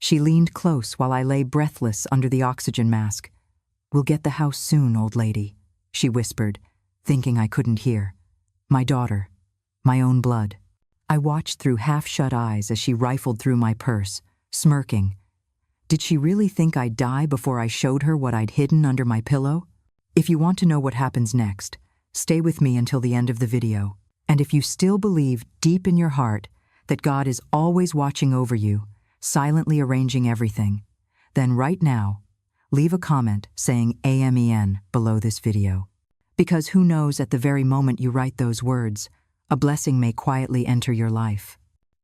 She leaned close while I lay breathless under the oxygen mask. "We'll get the house soon, old lady," she whispered, thinking I couldn't hear. My daughter. My own blood. I watched through half-shut eyes as she rifled through my purse, smirking. Did she really think I'd die before I showed her what I'd hidden under my pillow? If you want to know what happens next, stay with me until the end of the video. And if you still believe deep in your heart that God is always watching over you, silently arranging everything, then right now, leave a comment saying AMEN below this video. Because who knows, at the very moment you write those words, a blessing may quietly enter your life.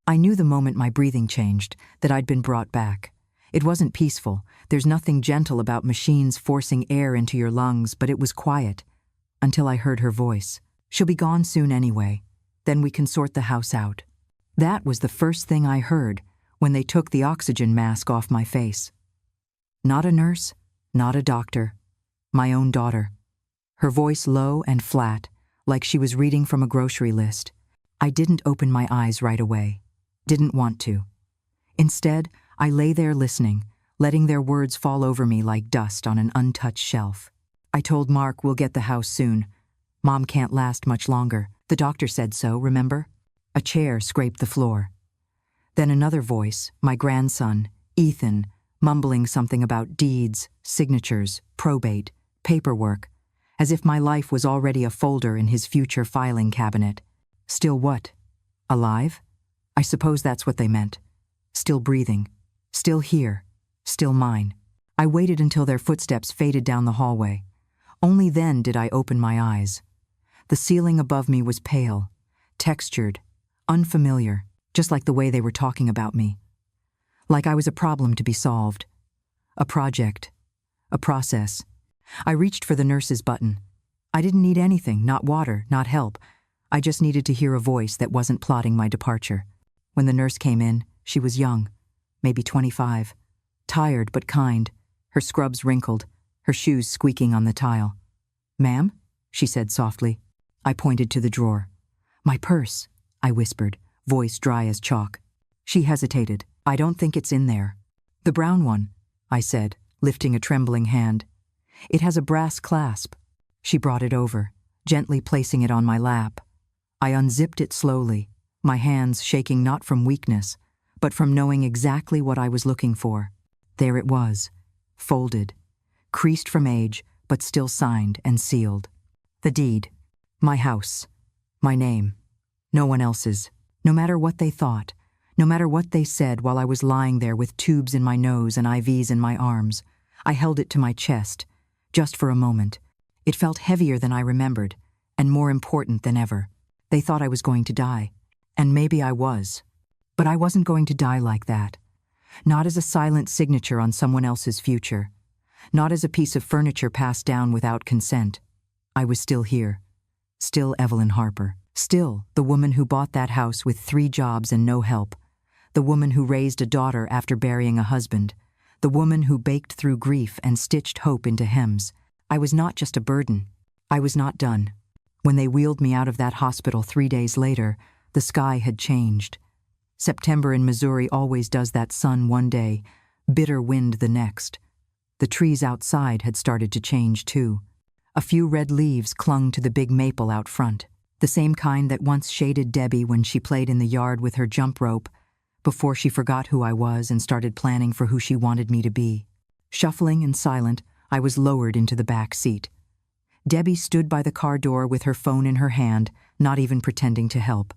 I knew the moment my breathing changed that I'd been brought back. It wasn't peaceful. There's nothing gentle about machines forcing air into your lungs, but it was quiet. Until I heard her voice. "She'll be gone soon anyway. Then we can sort the house out." That was the first thing I heard when they took the oxygen mask off my face. Not a nurse, not a doctor. My own daughter. Her voice low and flat, like she was reading from a grocery list. I didn't open my eyes right away. Didn't want to. Instead, I lay there listening, letting their words fall over me like dust on an untouched shelf. I told Mark we'll get the house soon. Mom can't last much longer. The doctor said so, remember? A chair scraped the floor. Then another voice, my grandson, Ethan, mumbling something about deeds, signatures, probate, paperwork, as if my life was already a folder in his future filing cabinet. Still what? Alive? I suppose that's what they meant. Still breathing. Still here. Still mine. I waited until their footsteps faded down the hallway. Only then did I open my eyes. The ceiling above me was pale, textured, unfamiliar, just like the way they were talking about me. Like I was a problem to be solved. A project. A process. I reached for the nurse's button. I didn't need anything, not water, not help. I just needed to hear a voice that wasn't plotting my departure. When the nurse came in, she was young, maybe 25, tired but kind, her scrubs wrinkled, her shoes squeaking on the tile. "Ma'am?" she said softly. I pointed to the drawer. "My purse," I whispered, voice dry as chalk. She hesitated. "I don't think it's in there." "The brown one," I said, lifting a trembling hand. "It has a brass clasp." She brought it over, gently placing it on my lap. I unzipped it slowly, my hands shaking not from weakness, but from knowing exactly what I was looking for. There it was, folded, creased from age, but still signed and sealed. The deed. My house. My name. No one else's. No matter what they thought, no matter what they said while I was lying there with tubes in my nose and IVs in my arms, I held it to my chest, just for a moment. It felt heavier than I remembered, and more important than ever. They thought I was going to die, and maybe I was. But I wasn't going to die like that. Not as a silent signature on someone else's future. Not as a piece of furniture passed down without consent. I was still here. Still Evelyn Harper. Still the woman who bought that house with 3 jobs and no help. The woman who raised a daughter after burying a husband. The woman who baked through grief and stitched hope into hems. I was not just a burden. I was not done. When they wheeled me out of that hospital 3 days later, the sky had changed. September in Missouri always does that: sun one day, bitter wind the next. The trees outside had started to change too. A few red leaves clung to the big maple out front, the same kind that once shaded Debbie when she played in the yard with her jump rope, before she forgot who I was and started planning for who she wanted me to be. Shuffling and silent, I was lowered into the back seat. Debbie stood by the car door with her phone in her hand, not even pretending to help.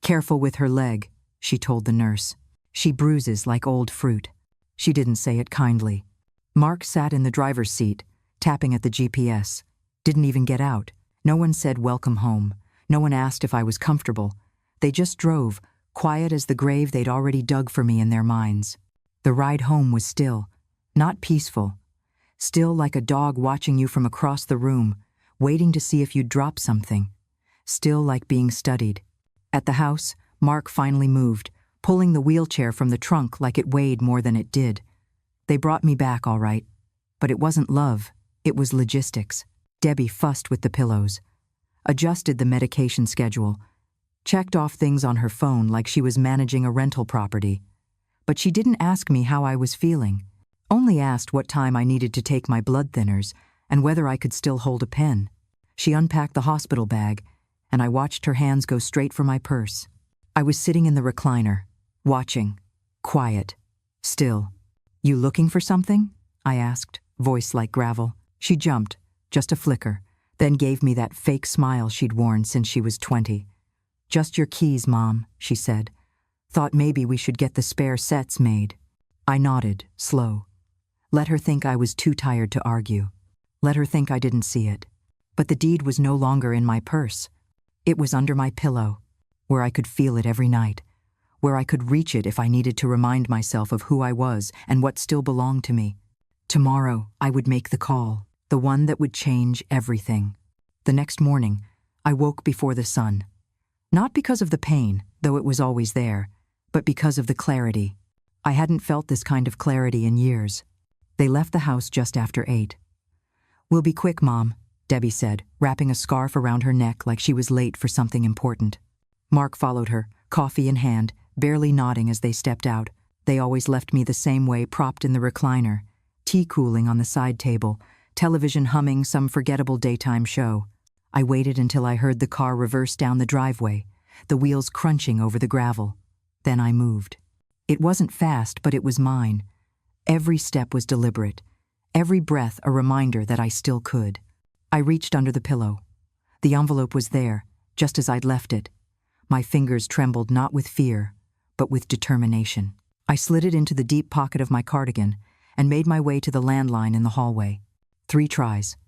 "Careful with her leg," she told the nurse. "She bruises like old fruit." She didn't say it kindly. Mark sat in the driver's seat, tapping at the GPS. Didn't even get out. No one said welcome home. No one asked if I was comfortable. They just drove, quiet as the grave they'd already dug for me in their minds. The ride home was still, not peaceful. Still like a dog watching you from across the room, waiting to see if you'd drop something. Still like being studied. At the house, Mark finally moved, pulling the wheelchair from the trunk like it weighed more than it did. They brought me back all right, but it wasn't love, it was logistics. Debbie fussed with the pillows, adjusted the medication schedule, checked off things on her phone like she was managing a rental property. But she didn't ask me how I was feeling, only asked what time I needed to take my blood thinners and whether I could still hold a pen. She unpacked the hospital bag, and I watched her hands go straight for my purse. I was sitting in the recliner, watching, quiet, still. "You looking for something?" I asked, voice like gravel. She jumped, just a flicker, then gave me that fake smile she'd worn since she was 20. "Just your keys, Mom," she said. "Thought maybe we should get the spare sets made." I nodded, slow. Let her think I was too tired to argue. Let her think I didn't see it. But the deed was no longer in my purse. It was under my pillow, where I could feel it every night, where I could reach it if I needed to remind myself of who I was and what still belonged to me. Tomorrow, I would make the call, the one that would change everything. The next morning, I woke before the sun. Not because of the pain, though it was always there, but because of the clarity. I hadn't felt this kind of clarity in years. They left the house just after 8. "We'll be quick, Mom," Debbie said, wrapping a scarf around her neck like she was late for something important. Mark followed her, coffee in hand, barely nodding as they stepped out. They always left me the same way, propped in the recliner, tea cooling on the side table, television humming some forgettable daytime show. I waited until I heard the car reverse down the driveway, the wheels crunching over the gravel. Then I moved. It wasn't fast, but it was mine. Every step was deliberate, every breath a reminder that I still could. I reached under the pillow. The envelope was there, just as I'd left it. My fingers trembled not with fear, but with determination. I slid it into the deep pocket of my cardigan and made my way to the landline in the hallway. 3 tries.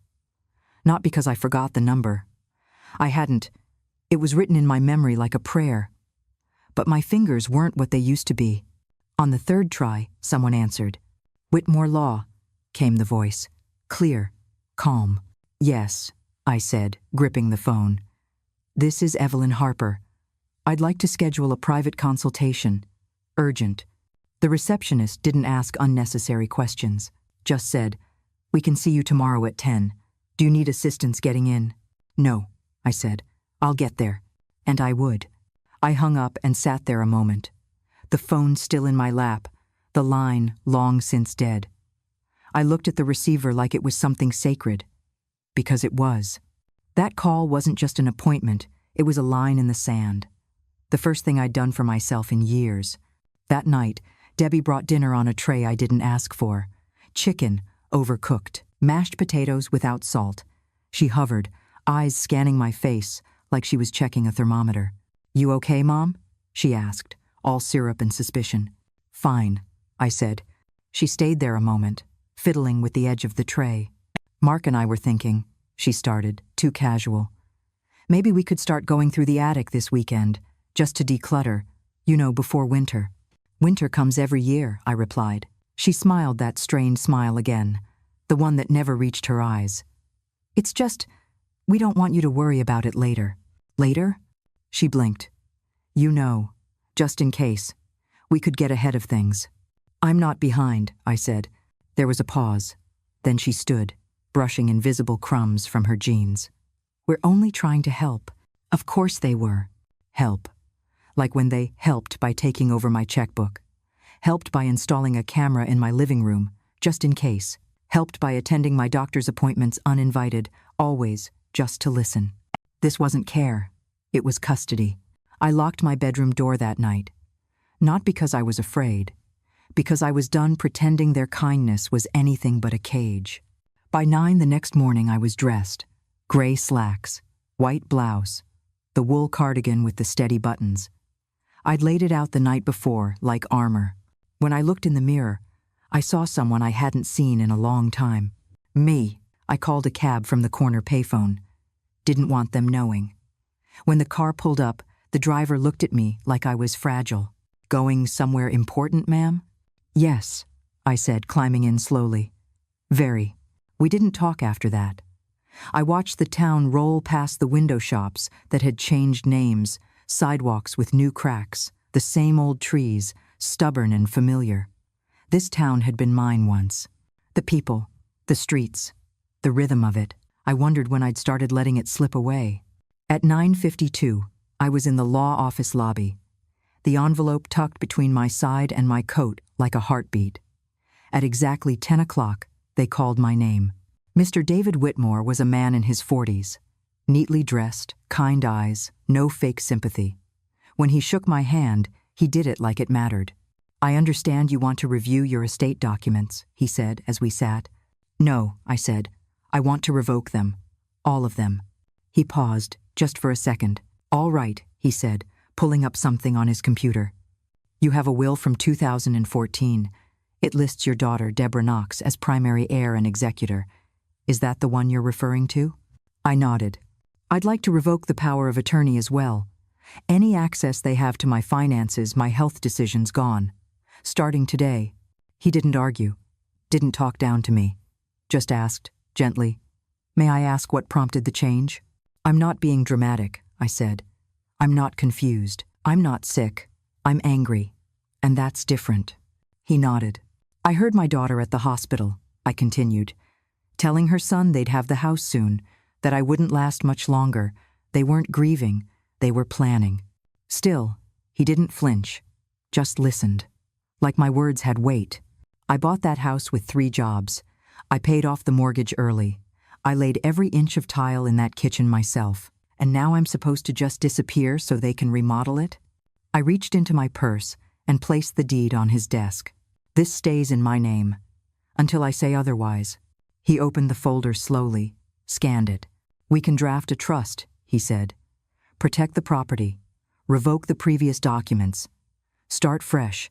Not because I forgot the number. I hadn't. It was written in my memory like a prayer. But my fingers weren't what they used to be. On the 3rd try, someone answered. "Whitmore Law," came the voice. Clear, calm. "Yes," I said, gripping the phone. "This is Evelyn Harper. I'd like to schedule a private consultation. Urgent." The receptionist didn't ask unnecessary questions, just said, "We can see you tomorrow at 10. Do you need assistance getting in?" "No," I said. "I'll get there." And I would. I hung up and sat there a moment. The phone still in my lap, the line long since dead. I looked at the receiver like it was something sacred. Because it was. That call wasn't just an appointment, it was a line in the sand. The first thing I'd done for myself in years. That night, Debbie brought dinner on a tray I didn't ask for. Chicken, overcooked. Mashed potatoes without salt. She hovered, eyes scanning my face like she was checking a thermometer. "You okay, Mom?" she asked, all syrup and suspicion. "Fine," I said. She stayed there a moment, fiddling with the edge of the tray. "Mark and I were thinking," she started, too casual. "Maybe we could start going through the attic this weekend, just to declutter, before winter." "Winter comes every year," I replied. She smiled that strained smile again, the one that never reached her eyes. "It's just, we don't want you to worry about it later." "Later?" She blinked. Just in case. We could get ahead of things." "I'm not behind," I said. There was a pause. Then she stood, brushing invisible crumbs from her jeans. "We're only trying to help." Of course they were. Help. Like when they helped by taking over my checkbook. Helped by installing a camera in my living room, just in case. Helped by attending my doctor's appointments uninvited, always just to listen. This wasn't care. It was custody. I locked my bedroom door that night. Not because I was afraid. Because I was done pretending their kindness was anything but a cage. By 9 the next morning I was dressed. Gray slacks, white blouse, the wool cardigan with the steady buttons. I'd laid it out the night before, like armor. When I looked in the mirror, I saw someone I hadn't seen in a long time. Me. I called a cab from the corner payphone. Didn't want them knowing. When the car pulled up, the driver looked at me like I was fragile. "Going somewhere important, ma'am?" "Yes," I said, climbing in slowly. "Very." We didn't talk after that. I watched the town roll past the window shops that had changed names, sidewalks with new cracks, the same old trees, stubborn and familiar. This town had been mine once. The people, the streets, the rhythm of it. I wondered when I'd started letting it slip away. At 9:52, I was in the law office lobby. the envelope tucked between my side and my coat like a heartbeat. At exactly 10 o'clock, they called my name. Mr. David Whitmore was a man in his 40s. Neatly dressed, kind eyes, no fake sympathy. When he shook my hand, he did it like it mattered. "I understand you want to review your estate documents," he said as we sat. "No," I said. "I want to revoke them. All of them." He paused, just for a second. "All right," he said, pulling up something on his computer. "You have a will from 2014. It lists your daughter, Deborah Knox, as primary heir and executor. Is that the one you're referring to?" I nodded. "I'd like to revoke the power of attorney as well. Any access they have to my finances, my health decisions, gone. Starting today." He didn't argue, didn't talk down to me, just asked, gently, "May I ask what prompted the change?" "I'm not being dramatic," I said. "I'm not confused. I'm not sick. I'm angry. And that's different." He nodded. "I heard my daughter at the hospital," I continued, telling her son they'd have the house soon, that I wouldn't last much longer. They weren't grieving, they were planning. Still, he didn't flinch, just listened. Like my words had weight. "I bought that house with 3 jobs. I paid off the mortgage early. I laid every inch of tile in that kitchen myself. And now I'm supposed to just disappear so they can remodel it?" I reached into my purse and placed the deed on his desk. "This stays in my name. Until I say otherwise." He opened the folder slowly, scanned it. "We can draft a trust," he said. "Protect the property. Revoke the previous documents. Start fresh.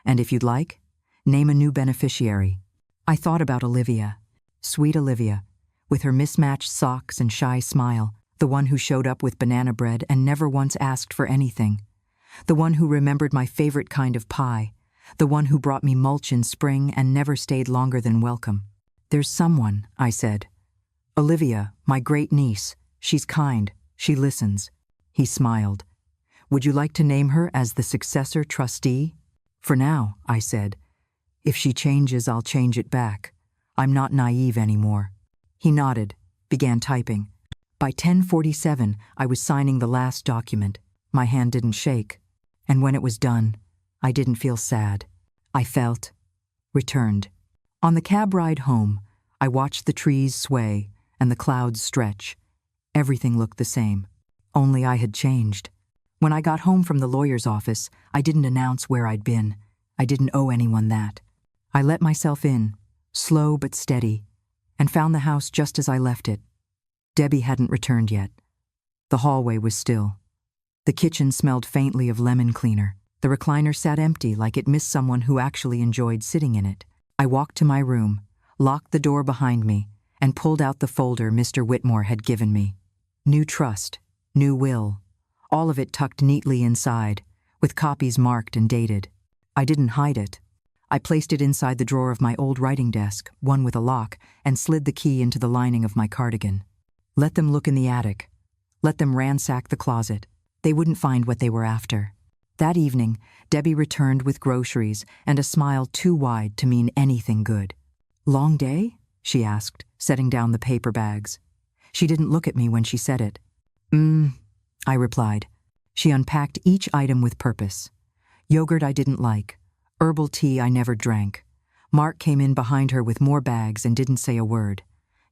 And if you'd like, name a new beneficiary." I thought about Olivia. Sweet Olivia, with her mismatched socks and shy smile, the one who showed up with banana bread and never once asked for anything. The one who remembered my favorite kind of pie. The one who brought me mulch in spring and never stayed longer than welcome. "There's someone," I said. "Olivia, my great niece. She's kind. She listens." He smiled. "Would you like to name her as the successor trustee?" "For now," I said. "If she changes, I'll change it back. I'm not naive anymore." He nodded, began typing. By 10:47, I was signing the last document. My hand didn't shake. And when it was done, I didn't feel sad. I felt returned. On the cab ride home, I watched the trees sway and the clouds stretch. Everything looked the same. Only I had changed. When I got home from the lawyer's office, I didn't announce where I'd been. I didn't owe anyone that. I let myself in, slow but steady, and found the house just as I left it. Debbie hadn't returned yet. The hallway was still. The kitchen smelled faintly of lemon cleaner. The recliner sat empty like it missed someone who actually enjoyed sitting in it. I walked to my room, locked the door behind me, and pulled out the folder Mr. Whitmore had given me. New trust, new will, all of it tucked neatly inside, with copies marked and dated. I didn't hide it. I placed it inside the drawer of my old writing desk, one with a lock, and slid the key into the lining of my cardigan. Let them look in the attic. Let them ransack the closet. They wouldn't find what they were after. That evening, Debbie returned with groceries and a smile too wide to mean anything good. "Long day?" she asked, setting down the paper bags. She didn't look at me when she said it. I replied. She unpacked each item with purpose. Yogurt I didn't like. Herbal tea I never drank. Mark came in behind her with more bags and didn't say a word.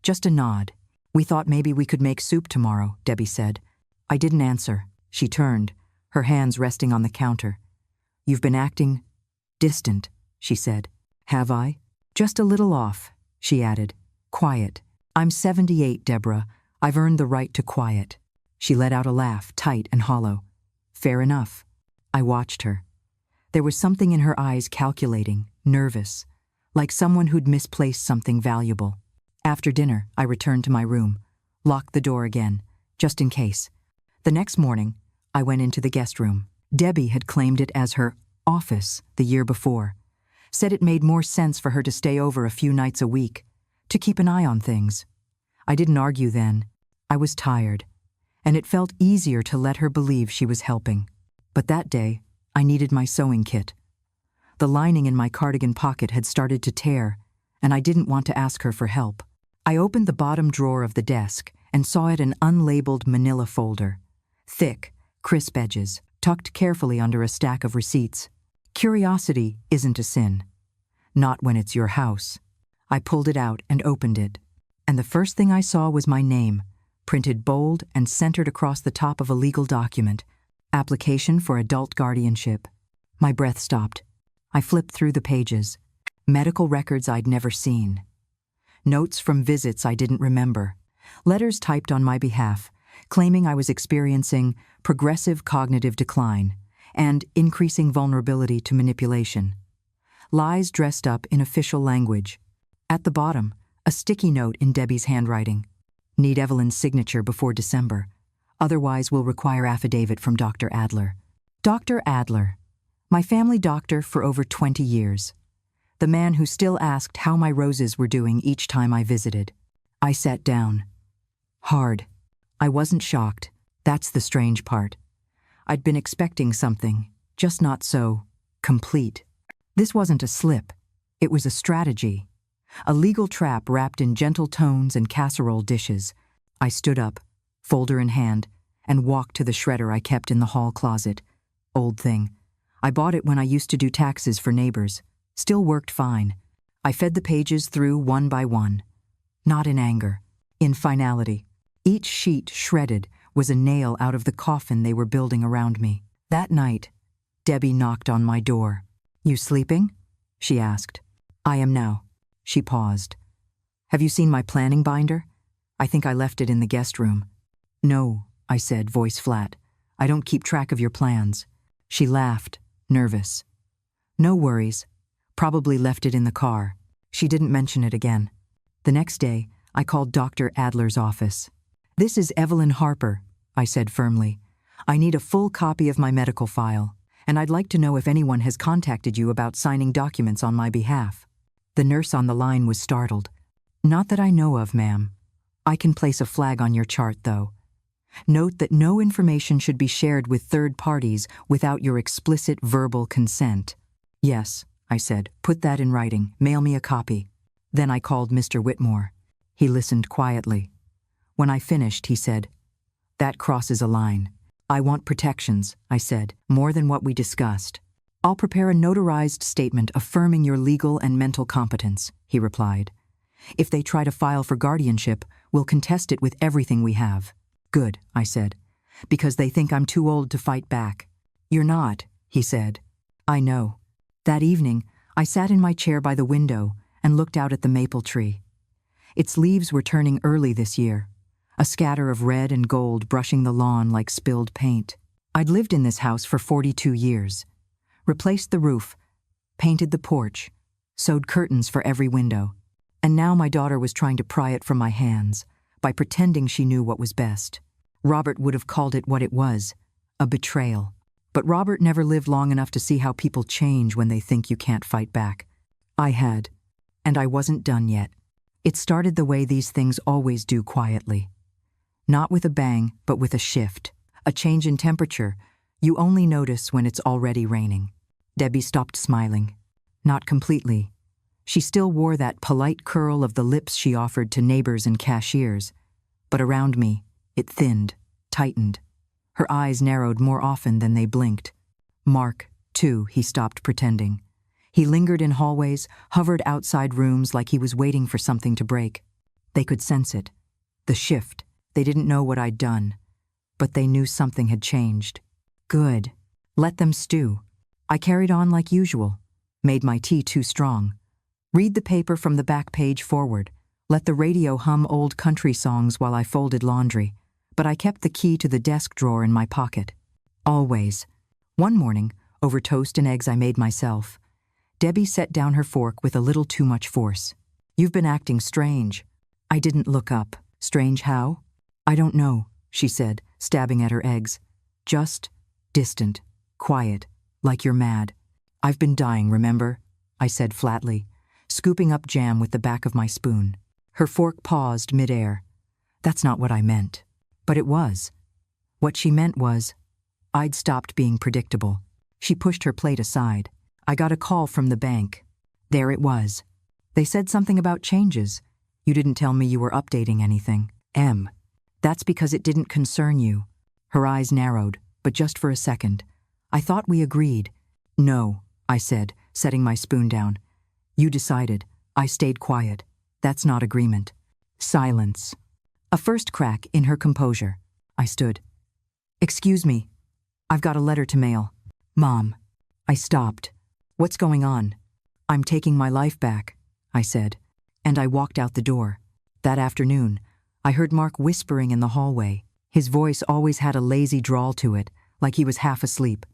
Just a nod. "We thought maybe we could make soup tomorrow," Debbie said. I didn't answer. She turned, her hands resting on the counter. "You've been acting distant," she said. "Have I?" "Just a little off," she added. "Quiet. I'm 78, Deborah. I've earned the right to quiet." She let out a laugh, tight and hollow. "Fair enough." I watched her. There was something in her eyes calculating, nervous, like someone who'd misplaced something valuable. After dinner, I returned to my room, locked the door again, just in case. The next morning, I went into the guest room. Debbie had claimed it as her office the year before, said it made more sense for her to stay over a few nights a week, to keep an eye on things. I didn't argue then. I was tired, and it felt easier to let her believe she was helping. But that day, I needed my sewing kit. The lining in my cardigan pocket had started to tear, and I didn't want to ask her for help. I opened the bottom drawer of the desk and saw it an unlabeled manila folder. Thick, crisp edges, tucked carefully under a stack of receipts. Curiosity isn't a sin. Not when it's your house. I pulled it out and opened it, and the first thing I saw was my name, printed bold and centered across the top of a legal document. Application for adult guardianship. My breath stopped. I flipped through the pages. Medical records I'd never seen. Notes from visits I didn't remember. Letters typed on my behalf, claiming I was experiencing progressive cognitive decline and increasing vulnerability to manipulation. Lies dressed up in official language. At the bottom, a sticky note in Debbie's handwriting. Need Evelyn's signature before December. Otherwise will require affidavit from Dr. Adler. Dr. Adler, my family doctor for over 20 years. The man who still asked how my roses were doing each time I visited. I sat down. Hard. I wasn't shocked. That's the strange part. I'd been expecting something, just not so complete. This wasn't a slip. It was a strategy. A legal trap wrapped in gentle tones and casserole dishes. I stood up, folder in hand, and walked to the shredder I kept in the hall closet. Old thing. I bought it when I used to do taxes for neighbors. Still worked fine. I fed the pages through one by one. Not in anger. In finality. Each sheet shredded was a nail out of the coffin they were building around me. That night, Debbie knocked on my door. "You sleeping?" she asked. "I am now." She paused. "Have you seen my planning binder? I think I left it in the guest room." "No," I said, voice flat. "I don't keep track of your plans." She laughed, nervous. "No worries. Probably left it in the car." She didn't mention it again. The next day, I called Dr. Adler's office. "This is Evelyn Harper," I said firmly. "I need a full copy of my medical file, and I'd like to know if anyone has contacted you about signing documents on my behalf." The nurse on the line was startled. "Not that I know of, ma'am. I can place a flag on your chart, though. Note that no information should be shared with third parties without your explicit verbal consent." "Yes," I said. "Put that in writing. Mail me a copy." Then I called Mr. Whitmore. He listened quietly. When I finished, he said, "That crosses a line." "I want protections," I said, "more than what we discussed." "I'll prepare a notarized statement affirming your legal and mental competence," he replied. "If they try to file for guardianship, we'll contest it with everything we have." "Good," I said, "because they think I'm too old to fight back." "You're not," he said. "I know." That evening, I sat in my chair by the window and looked out at the maple tree. Its leaves were turning early this year, a scatter of red and gold brushing the lawn like spilled paint. I'd lived in this house for 42 years. Replaced the roof, painted the porch, sewed curtains for every window. And now my daughter was trying to pry it from my hands by pretending she knew what was best. Robert would have called it what it was, a betrayal. But Robert never lived long enough to see how people change when they think you can't fight back. I had, and I wasn't done yet. It started the way these things always do, quietly. Not with a bang, but with a shift, a change in temperature you only notice when it's already raining. Debbie stopped smiling. Not completely. She still wore that polite curl of the lips she offered to neighbors and cashiers. But around me, it thinned, tightened. Her eyes narrowed more often than they blinked. Mark, too, he stopped pretending. He lingered in hallways, hovered outside rooms like he was waiting for something to break. They could sense it. The shift. They didn't know what I'd done. But they knew something had changed. Good. Let them stew. I carried on like usual. Made my tea too strong. Read the paper from the back page forward. Let the radio hum old country songs while I folded laundry. But I kept the key to the desk drawer in my pocket. Always. One morning, over toast and eggs I made myself, Debbie set down her fork with a little too much force. "You've been acting strange." I didn't look up. "Strange how?" "I don't know," she said, stabbing at her eggs. "Just distant, quiet, like you're mad." "I've been dying, remember?" I said flatly, scooping up jam with the back of my spoon. Her fork paused midair. "That's not what I meant." But it was. What she meant was, I'd stopped being predictable. She pushed her plate aside. "I got a call from the bank." There it was. "They said something about changes. You didn't tell me you were updating anything." "That's because it didn't concern you." Her eyes narrowed, but just for a second. I thought we agreed. No, I said, setting my spoon down. You decided. I stayed quiet. That's not agreement. Silence. A first crack in her composure. I stood. Excuse me. I've got a letter to mail. Mom. I stopped. What's going on? I'm taking my life back, I said, and I walked out the door. That afternoon, I heard Mark whispering in the hallway. His voice always had a lazy drawl to it, like he was half asleep.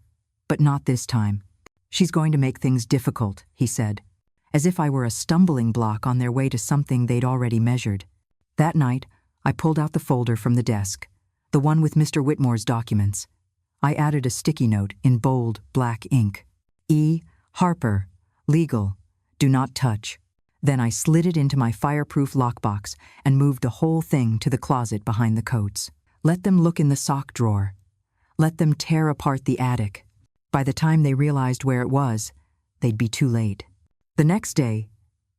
But not this time. She's going to make things difficult, he said, as if I were a stumbling block on their way to something they'd already measured. That night, I pulled out the folder from the desk, the one with Mr. Whitmore's documents. I added a sticky note in bold, black ink. E. Harper, legal, do not touch. Then I slid it into my fireproof lockbox and moved the whole thing to the closet behind the coats. Let them look in the sock drawer. Let them tear apart the attic. By the time they realized where it was, they'd be too late. The next day,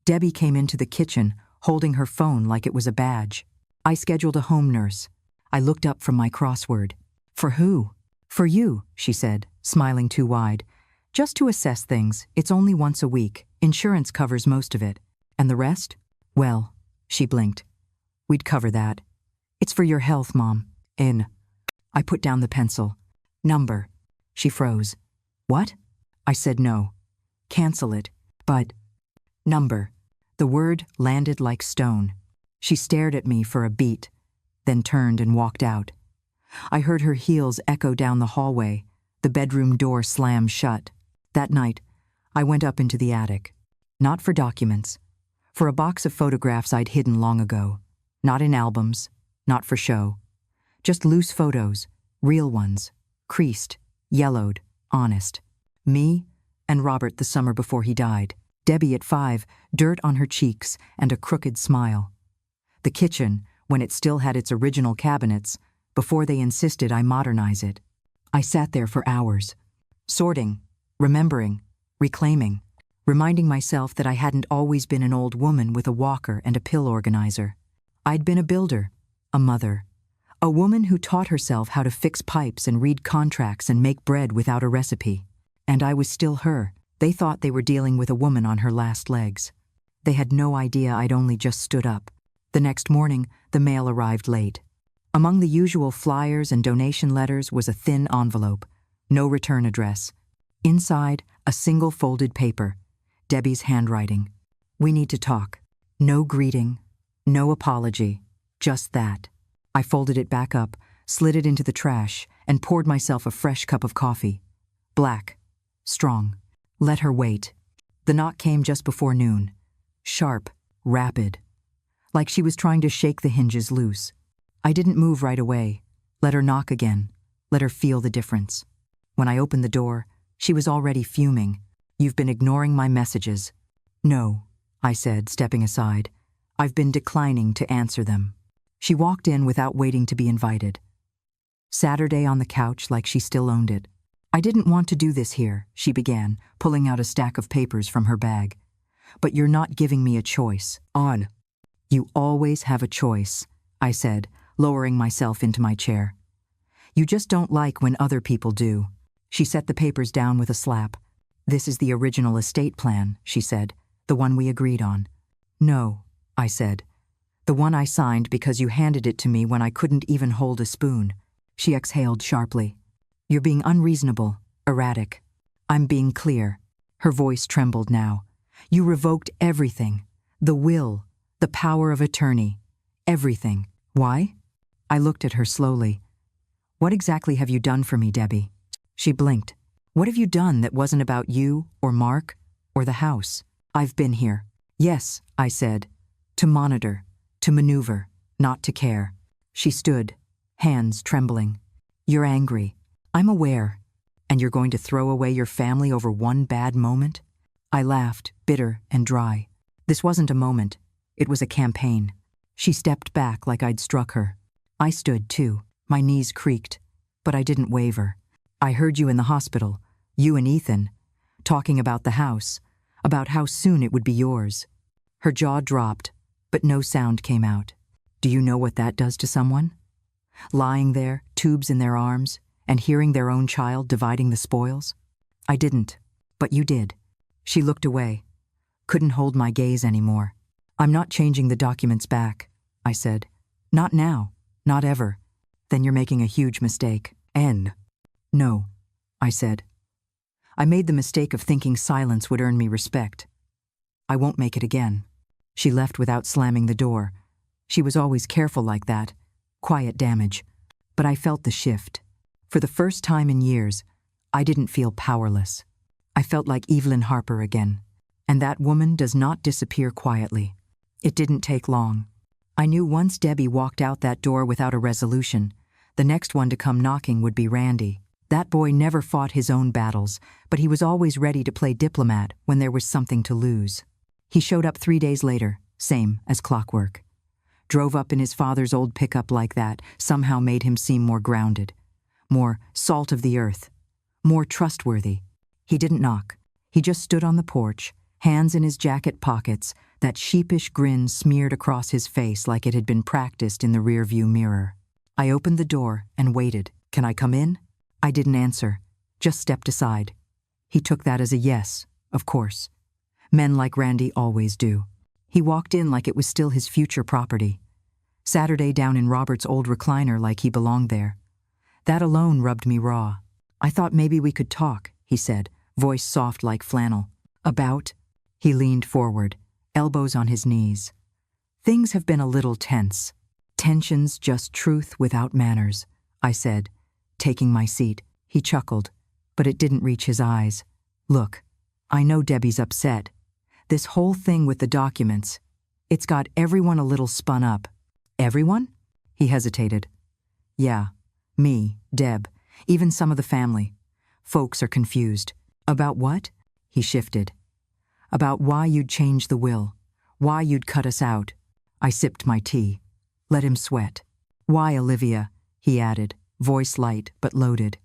Debbie came into the kitchen holding her phone like it was a badge. I scheduled a home nurse. I looked up from my crossword. For who? For you, she said, smiling too wide. Just to assess things, it's only once a week. Insurance covers most of it. And the rest? Well, she blinked. We'd cover that. It's for your health, Mom. I put down the pencil. Number. She froze. What? I said no. Cancel it. But. Number. The word landed like stone. She stared at me for a beat, then turned and walked out. I heard her heels echo down the hallway. The bedroom door slammed shut. That night, I went up into the attic. Not for documents. For a box of photographs I'd hidden long ago. Not in albums. Not for show. Just loose photos. Real ones. Creased. Yellowed. Honest. Me and Robert the summer before he died. Debbie at 5, dirt on her cheeks and a crooked smile. The kitchen, when it still had its original cabinets, before they insisted I modernize it. I sat there for hours. Sorting. Remembering, reclaiming, reminding myself that I hadn't always been an old woman with a walker and a pill organizer. I'd been a builder, a mother, a woman who taught herself how to fix pipes and read contracts and make bread without a recipe. And I was still her. They thought they were dealing with a woman on her last legs. They had no idea I'd only just stood up. The next morning, the mail arrived late. Among the usual flyers and donation letters was a thin envelope, no return address. Inside, a single folded paper, Debbie's handwriting. We need to talk. No greeting, no apology, just that. I folded it back up, slid it into the trash, and poured myself a fresh cup of coffee. Black, strong. Let her wait. The knock came just before noon. Sharp, rapid. Like she was trying to shake the hinges loose. I didn't move right away. Let her knock again. Let her feel the difference. When I opened the door, she was already fuming. You've been ignoring my messages. No, I said, stepping aside. I've been declining to answer them. She walked in without waiting to be invited. Saturday on the couch like she still owned it. I didn't want to do this here, she began, pulling out a stack of papers from her bag. But you're not giving me a choice. On. You always have a choice, I said, lowering myself into my chair. You just don't like when other people do. She set the papers down with a slap. This is the original estate plan, she said, the one we agreed on. No, I said. The one I signed because you handed it to me when I couldn't even hold a spoon. She exhaled sharply. You're being unreasonable, erratic. I'm being clear. Her voice trembled now. You revoked everything. The will, the power of attorney, everything. Why? I looked at her slowly. What exactly have you done for me, Debbie? She blinked. What have you done that wasn't about you, or Mark, or the house? I've been here. Yes, I said. To monitor, to maneuver, not to care. She stood, hands trembling. You're angry. I'm aware. And you're going to throw away your family over one bad moment? I laughed, bitter and dry. This wasn't a moment. It was a campaign. She stepped back like I'd struck her. I stood too. My knees creaked. But I didn't waver. I heard you in the hospital, you and Ethan, talking about the house, about how soon it would be yours. Her jaw dropped, but no sound came out. Do you know what that does to someone? Lying there, tubes in their arms, and hearing their own child dividing the spoils? I didn't, but you did. She looked away. Couldn't hold my gaze anymore. I'm not changing the documents back, I said. Not now, not ever. Then you're making a huge mistake. No, I said. I made the mistake of thinking silence would earn me respect. I won't make it again. She left without slamming the door. She was always careful like that. Quiet damage. But I felt the shift. For the first time in years, I didn't feel powerless. I felt like Evelyn Harper again. And that woman does not disappear quietly. It didn't take long. I knew once Debbie walked out that door without a resolution, the next one to come knocking would be Randy. That boy never fought his own battles, but he was always ready to play diplomat when there was something to lose. He showed up 3 days later, same as clockwork. Drove up in his father's old pickup like that somehow made him seem more grounded, more salt of the earth, more trustworthy. He didn't knock. He just stood on the porch, hands in his jacket pockets, that sheepish grin smeared across his face like it had been practiced in the rearview mirror. I opened the door and waited. Can I come in? I didn't answer, just stepped aside. He took that as a yes, of course. Men like Randy always do. He walked in like it was still his future property. Saturday down in Robert's old recliner like he belonged there. That alone rubbed me raw. I thought maybe we could talk, he said, voice soft like flannel. About? He leaned forward, elbows on his knees. Things have been a little tense. Tension's just truth without manners, I said, taking my seat. He chuckled, but it didn't reach his eyes. Look, I know Debbie's upset. This whole thing with the documents, it's got everyone a little spun up. Everyone? He hesitated. Yeah, me, Deb, even some of the family. Folks are confused. About what? He shifted. About why you'd change the will, why you'd cut us out. I sipped my tea. Let him sweat. Why, Olivia? He added, voice light but loaded.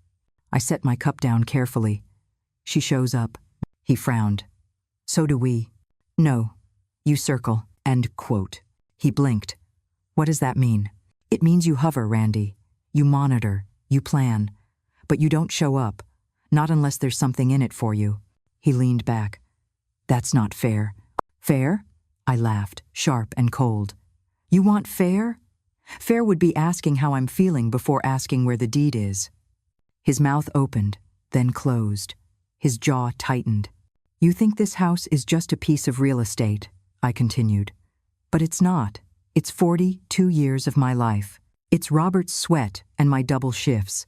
I set my cup down carefully. She shows up. He frowned. So do we. No. You circle. End quote. He blinked. What does that mean? It means you hover, Randy. You monitor. You plan. But you don't show up. Not unless there's something in it for you. He leaned back. That's not fair. Fair? I laughed, sharp and cold. You want fair? Fair would be asking how I'm feeling before asking where the deed is. His mouth opened, then closed. His jaw tightened. You think this house is just a piece of real estate, I continued. But it's not. It's 42 years of my life. It's Robert's sweat and my double shifts.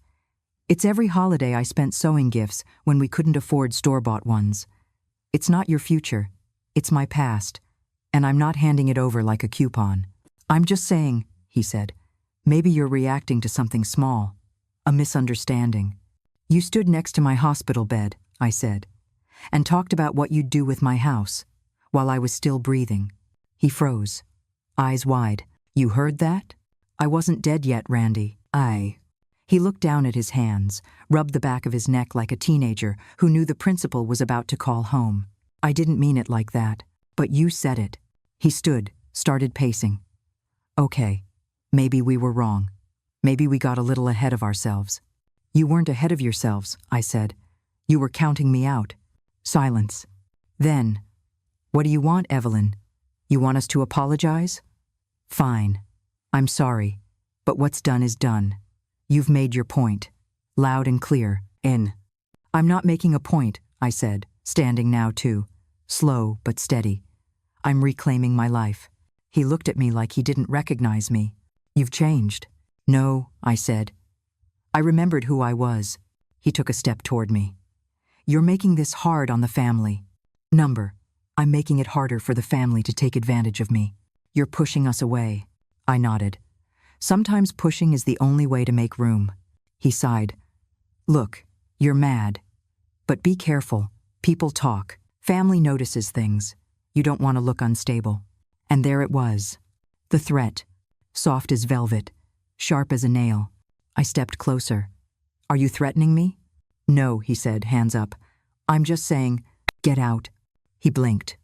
It's every holiday I spent sewing gifts when we couldn't afford store-bought ones. It's not your future. It's my past. And I'm not handing it over like a coupon. I'm just saying, he said, maybe you're reacting to something small. A misunderstanding. You stood next to my hospital bed, I said, and talked about what you'd do with my house, while I was still breathing. He froze, eyes wide. You heard that? I wasn't dead yet, Randy. He looked down at his hands, rubbed the back of his neck like a teenager who knew the principal was about to call home. I didn't mean it like that, but you said it. He stood, started pacing. Okay, maybe we were wrong. Maybe we got a little ahead of ourselves. You weren't ahead of yourselves, I said. You were counting me out. Silence. Then, what do you want, Evelyn? You want us to apologize? Fine. I'm sorry, but what's done is done. You've made your point. Loud and clear. I'm not making a point, I said, standing now too. Slow but steady. I'm reclaiming my life. He looked at me like he didn't recognize me. You've changed. No, I said. I remembered who I was. He took a step toward me. You're making this hard on the family. I'm making it harder for the family to take advantage of me. You're pushing us away. I nodded. Sometimes pushing is the only way to make room. He sighed. Look, you're mad. But be careful. People talk. Family notices things. You don't want to look unstable. And there it was. The threat. Soft as velvet. Sharp as a nail. I stepped closer. Are you threatening me? No, he said, hands up. I'm just saying, get out. He blinked.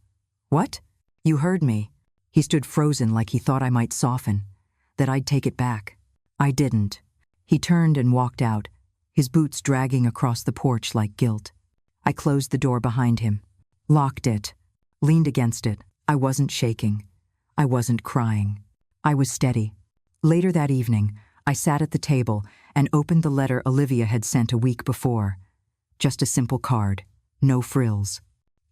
What? You heard me. He stood frozen like he thought I might soften, that I'd take it back. I didn't. He turned and walked out, his boots dragging across the porch like guilt. I closed the door behind him, locked it, leaned against it. I wasn't shaking. I wasn't crying. I was steady. Later that evening, I sat at the table and opened the letter Olivia had sent a week before. Just a simple card, no frills.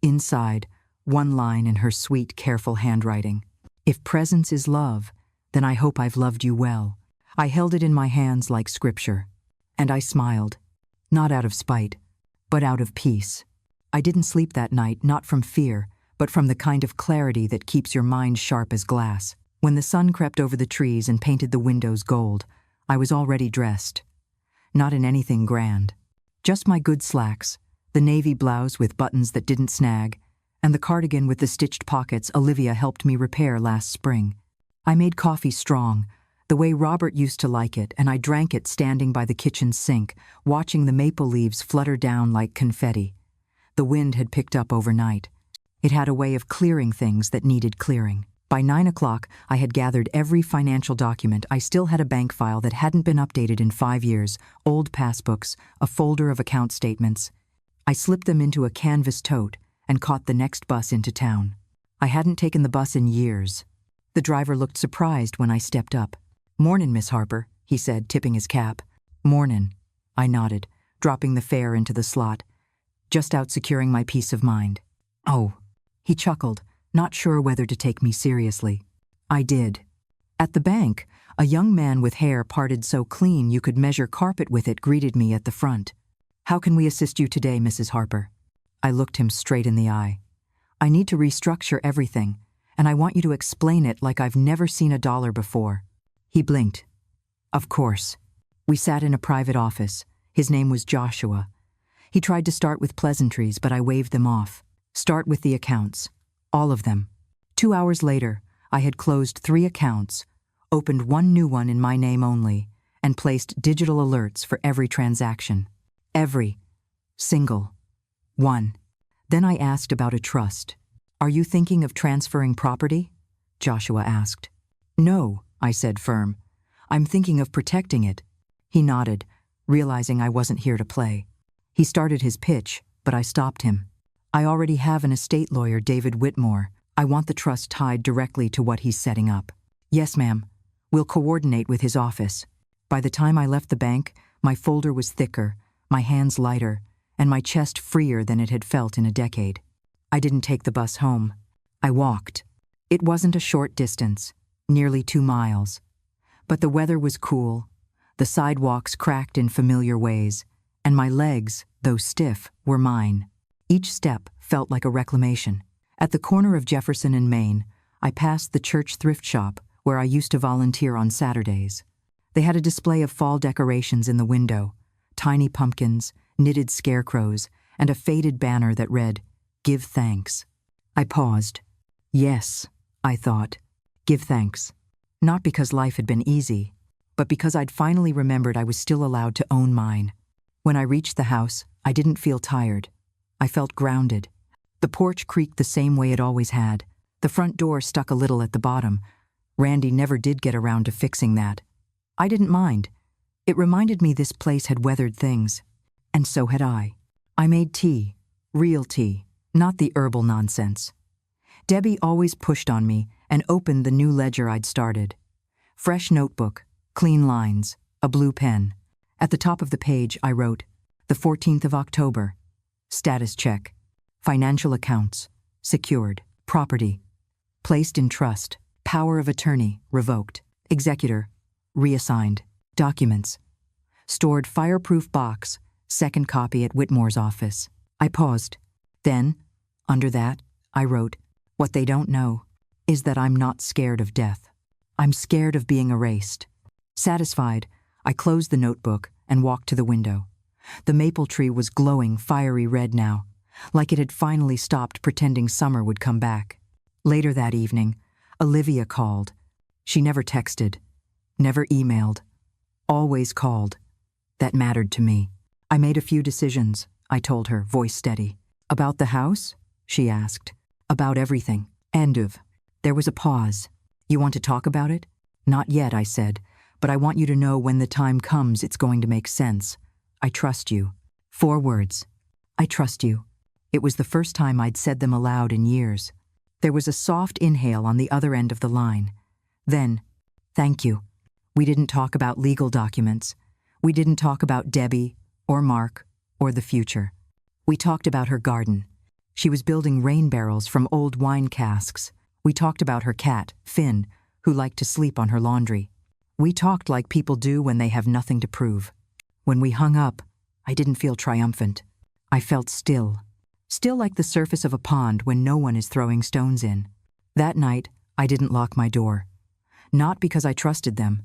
Inside, one line in her sweet, careful handwriting. If presence is love, then I hope I've loved you well. I held it in my hands like scripture. And I smiled. Not out of spite, but out of peace. I didn't sleep that night, not from fear, but from the kind of clarity that keeps your mind sharp as glass. When the sun crept over the trees and painted the windows gold, I was already dressed. Not in anything grand. Just my good slacks, the navy blouse with buttons that didn't snag, and the cardigan with the stitched pockets Olivia helped me repair last spring. I made coffee strong, the way Robert used to like it, and I drank it standing by the kitchen sink, watching the maple leaves flutter down like confetti. The wind had picked up overnight. It had a way of clearing things that needed clearing. By 9 o'clock, I had gathered every financial document. I still had a bank file that hadn't been updated in 5 years, old passbooks, a folder of account statements. I slipped them into a canvas tote and caught the next bus into town. I hadn't taken the bus in years. The driver looked surprised when I stepped up. "Mornin', Miss Harper," he said, tipping his cap. "Mornin'," I nodded, dropping the fare into the slot, just out securing my peace of mind. "Oh," he chuckled, not sure whether to take me seriously. I did. At the bank, a young man with hair parted so clean you could measure carpet with it greeted me at the front. "How can we assist you today, Mrs. Harper?" I looked him straight in the eye. "I need to restructure everything, and I want you to explain it like I've never seen a dollar before." He blinked. "Of course." We sat in a private office. His name was Joshua. He tried to start with pleasantries, but I waved them off. "Start with the accounts. All of them." 2 hours later, I had closed 3 accounts, opened 1 new one in my name only, and placed digital alerts for every transaction. Every single one. Then I asked about a trust. "Are you thinking of transferring property?" Joshua asked. "No," I said firm. "I'm thinking of protecting it." He nodded, realizing I wasn't here to play. He started his pitch, but I stopped him. "I already have an estate lawyer, David Whitmore. I want the trust tied directly to what he's setting up." "Yes, ma'am. We'll coordinate with his office." By the time I left the bank, my folder was thicker, my hands lighter, and my chest freer than it had felt in a decade. I didn't take the bus home. I walked. It wasn't a short distance, nearly 2 miles. But the weather was cool, the sidewalks cracked in familiar ways, and my legs, though stiff, were mine. Each step felt like a reclamation. At the corner of Jefferson and Main, I passed the church thrift shop where I used to volunteer on Saturdays. They had a display of fall decorations in the window, tiny pumpkins, knitted scarecrows, and a faded banner that read, "Give thanks." I paused. Yes, I thought, give thanks. Not because life had been easy, but because I'd finally remembered I was still allowed to own mine. When I reached the house, I didn't feel tired. I felt grounded. The porch creaked the same way it always had. The front door stuck a little at the bottom. Randy never did get around to fixing that. I didn't mind. It reminded me this place had weathered things. And so had I. I made tea. Real tea. Not the herbal nonsense. Debbie always pushed on me and opened the new ledger I'd started. Fresh notebook, clean lines, a blue pen. At the top of the page, I wrote, "The 14th of October. Status check. Financial accounts. Secured. Property. Placed in trust. Power of attorney. Revoked. Executor. Reassigned. Documents. Stored fireproof box. Second copy at Whitmore's office." I paused. Then, under that, I wrote, "What they don't know is that I'm not scared of death. I'm scared of being erased." Satisfied, I closed the notebook and walked to the window. The maple tree was glowing fiery red now, like it had finally stopped pretending summer would come back. Later that evening, Olivia called. She never texted, never emailed, always called. That mattered to me. "I made a few decisions," I told her, voice steady. "About the house?" she asked. "About everything. End of." There was a pause. "You want to talk about it?" "Not yet," I said, "but I want you to know when the time comes it's going to make sense. I trust you. 4 words. I trust you. It was the first time I'd said them aloud in years. There was a soft inhale on the other end of the line. Then, thank you. We didn't talk about legal documents. We didn't talk about Debbie or Mark or the future. We talked about her garden. She was building rain barrels from old wine casks. We talked about her cat, Finn, who liked to sleep on her laundry. We talked like people do when they have nothing to prove. When we hung up, I didn't feel triumphant. I felt still. Still like the surface of a pond when no one is throwing stones in. That night, I didn't lock my door. Not because I trusted them,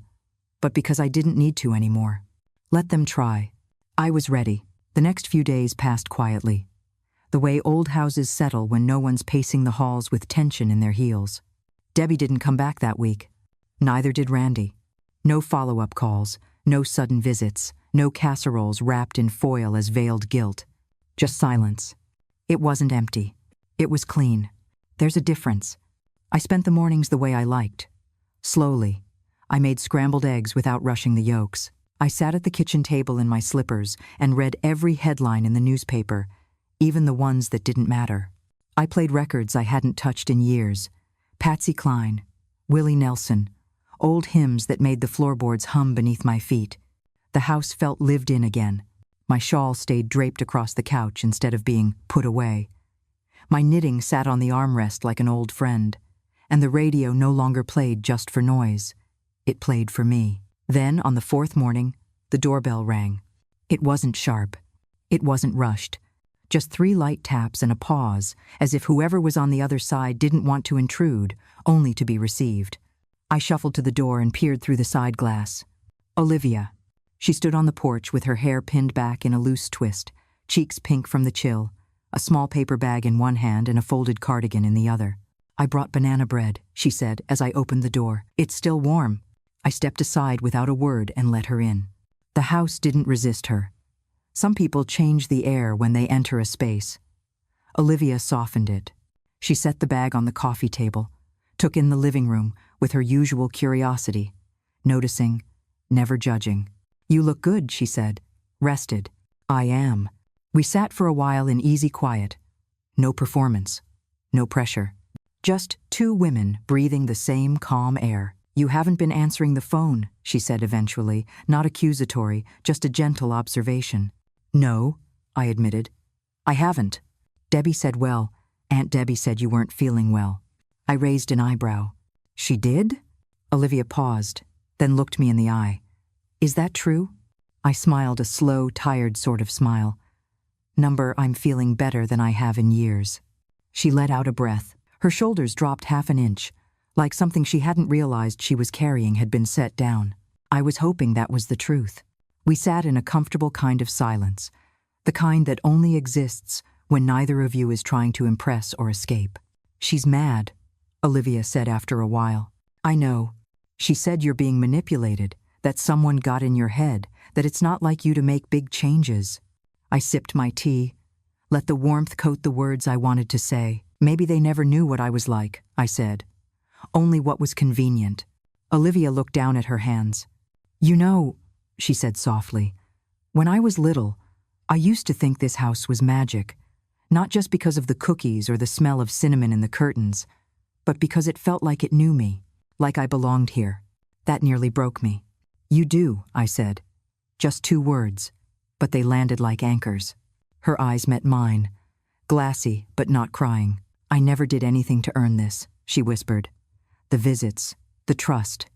but because I didn't need to anymore. Let them try. I was ready. The next few days passed quietly. The way old houses settle when no one's pacing the halls with tension in their heels. Debbie didn't come back that week. Neither did Randy. No follow-up calls, no sudden visits, no casseroles wrapped in foil as veiled guilt. Just silence. It wasn't empty. It was clean. There's a difference. I spent the mornings the way I liked. Slowly. I made scrambled eggs without rushing the yolks. I sat at the kitchen table in my slippers and read every headline in the newspaper, even the ones that didn't matter. I played records I hadn't touched in years. Patsy Cline, Willie Nelson, old hymns that made the floorboards hum beneath my feet. The house felt lived in again. My shawl stayed draped across the couch instead of being put away. My knitting sat on the armrest like an old friend, and the radio no longer played just for noise. It played for me. Then, on the 4th morning, the doorbell rang. It wasn't sharp. It wasn't rushed. Just 3 light taps and a pause, as if whoever was on the other side didn't want to intrude, only to be received. I shuffled to the door and peered through the side glass. Olivia. She stood on the porch with her hair pinned back in a loose twist, cheeks pink from the chill, a small paper bag in one hand and a folded cardigan in the other. "I brought banana bread," she said as I opened the door. "It's still warm." I stepped aside without a word and let her in. The house didn't resist her. Some people change the air when they enter a space. Olivia softened it. She set the bag on the coffee table, took in the living room with her usual curiosity, noticing, never judging. "You look good," she said. "Rested." "I am." We sat for a while in easy quiet. No performance. No pressure. Just 2 women breathing the same calm air. "You haven't been answering the phone," she said eventually, not accusatory, just a gentle observation. "No," I admitted. "I haven't. Debbie said, well, Aunt Debbie said you weren't feeling well." I raised an eyebrow. "She did?" Olivia paused, then looked me in the eye. "Is that true?" I smiled a slow, tired sort of smile. "Number, I'm feeling better than I have in years." She let out a breath. Her shoulders dropped half an inch, like something she hadn't realized she was carrying had been set down. I was hoping that was the truth. We sat in a comfortable kind of silence, the kind that only exists when neither of you is trying to impress or escape. "She's mad," Olivia said after a while. "I know. She said you're being manipulated, that someone got in your head, that it's not like you to make big changes." I sipped my tea, let the warmth coat the words I wanted to say. "Maybe they never knew what I was like," I said. "Only what was convenient." Olivia looked down at her hands. "You know," she said softly, "when I was little, I used to think this house was magic, not just because of the cookies or the smell of cinnamon in the curtains, but because it felt like it knew me, like I belonged here. That nearly broke me." "You do," I said. Just 2 words, but they landed like anchors. Her eyes met mine, glassy but not crying. "I never did anything to earn this," she whispered. "The visits, the trust.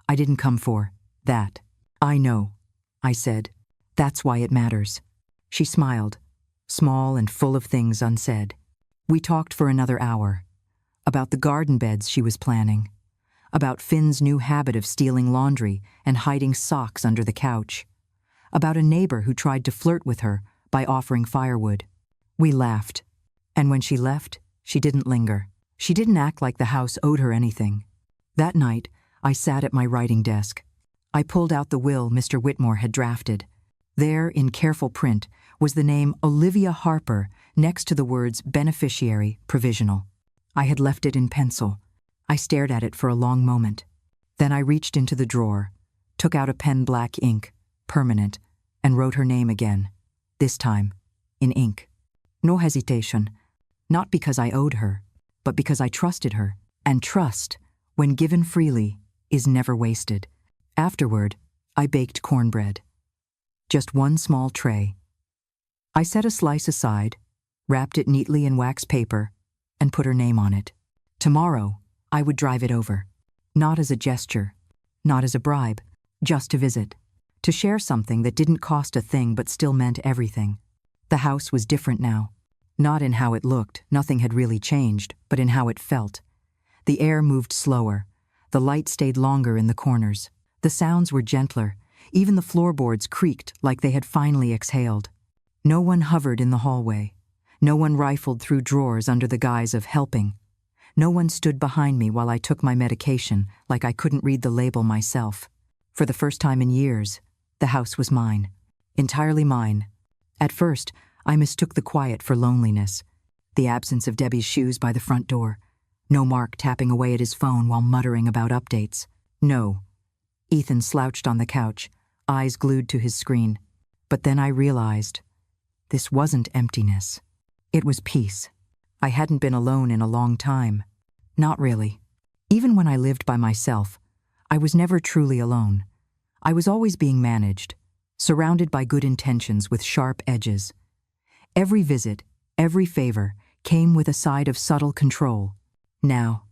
I didn't come for that." "I know," I said. "That's why it matters." She smiled, small and full of things unsaid. We talked for another hour. About the garden beds she was planning. About Finn's new habit of stealing laundry and hiding socks under the couch. About a neighbor who tried to flirt with her by offering firewood. We laughed. And when she left, she didn't linger. She didn't act like the house owed her anything. That night, I sat at my writing desk. I pulled out the will Mr. Whitmore had drafted. There, in careful print, was the name Olivia Harper next to the words beneficiary provisional. I had left it in pencil. I stared at it for a long moment. Then I reached into the drawer, took out a pen black ink, permanent, and wrote her name again, this time in ink. No hesitation, not because I owed her, but because I trusted her, and trust, when given freely, is never wasted. Afterward, I baked cornbread. Just one small tray. I set a slice aside, wrapped it neatly in wax paper, and put her name on it. Tomorrow, I would drive it over. Not as a gesture, not as a bribe, just to visit. To share something that didn't cost a thing but still meant everything. The house was different now. Not in how it looked, nothing had really changed, but in how it felt. The air moved slower. The light stayed longer in the corners. The sounds were gentler. Even the floorboards creaked like they had finally exhaled. No one hovered in the hallway. No one rifled through drawers under the guise of helping. No one stood behind me while I took my medication like I couldn't read the label myself. For the first time in years, the house was mine. Entirely mine. At first, I mistook the quiet for loneliness. The absence of Debbie's shoes by the front door. No Mark tapping away at his phone while muttering about updates. No. Ethan slouched on the couch, eyes glued to his screen. But then I realized, this wasn't emptiness. It was peace. I hadn't been alone in a long time. Not really. Even when I lived by myself, I was never truly alone. I was always being managed, surrounded by good intentions with sharp edges. Every visit, every favor, came with a side of subtle control. Now,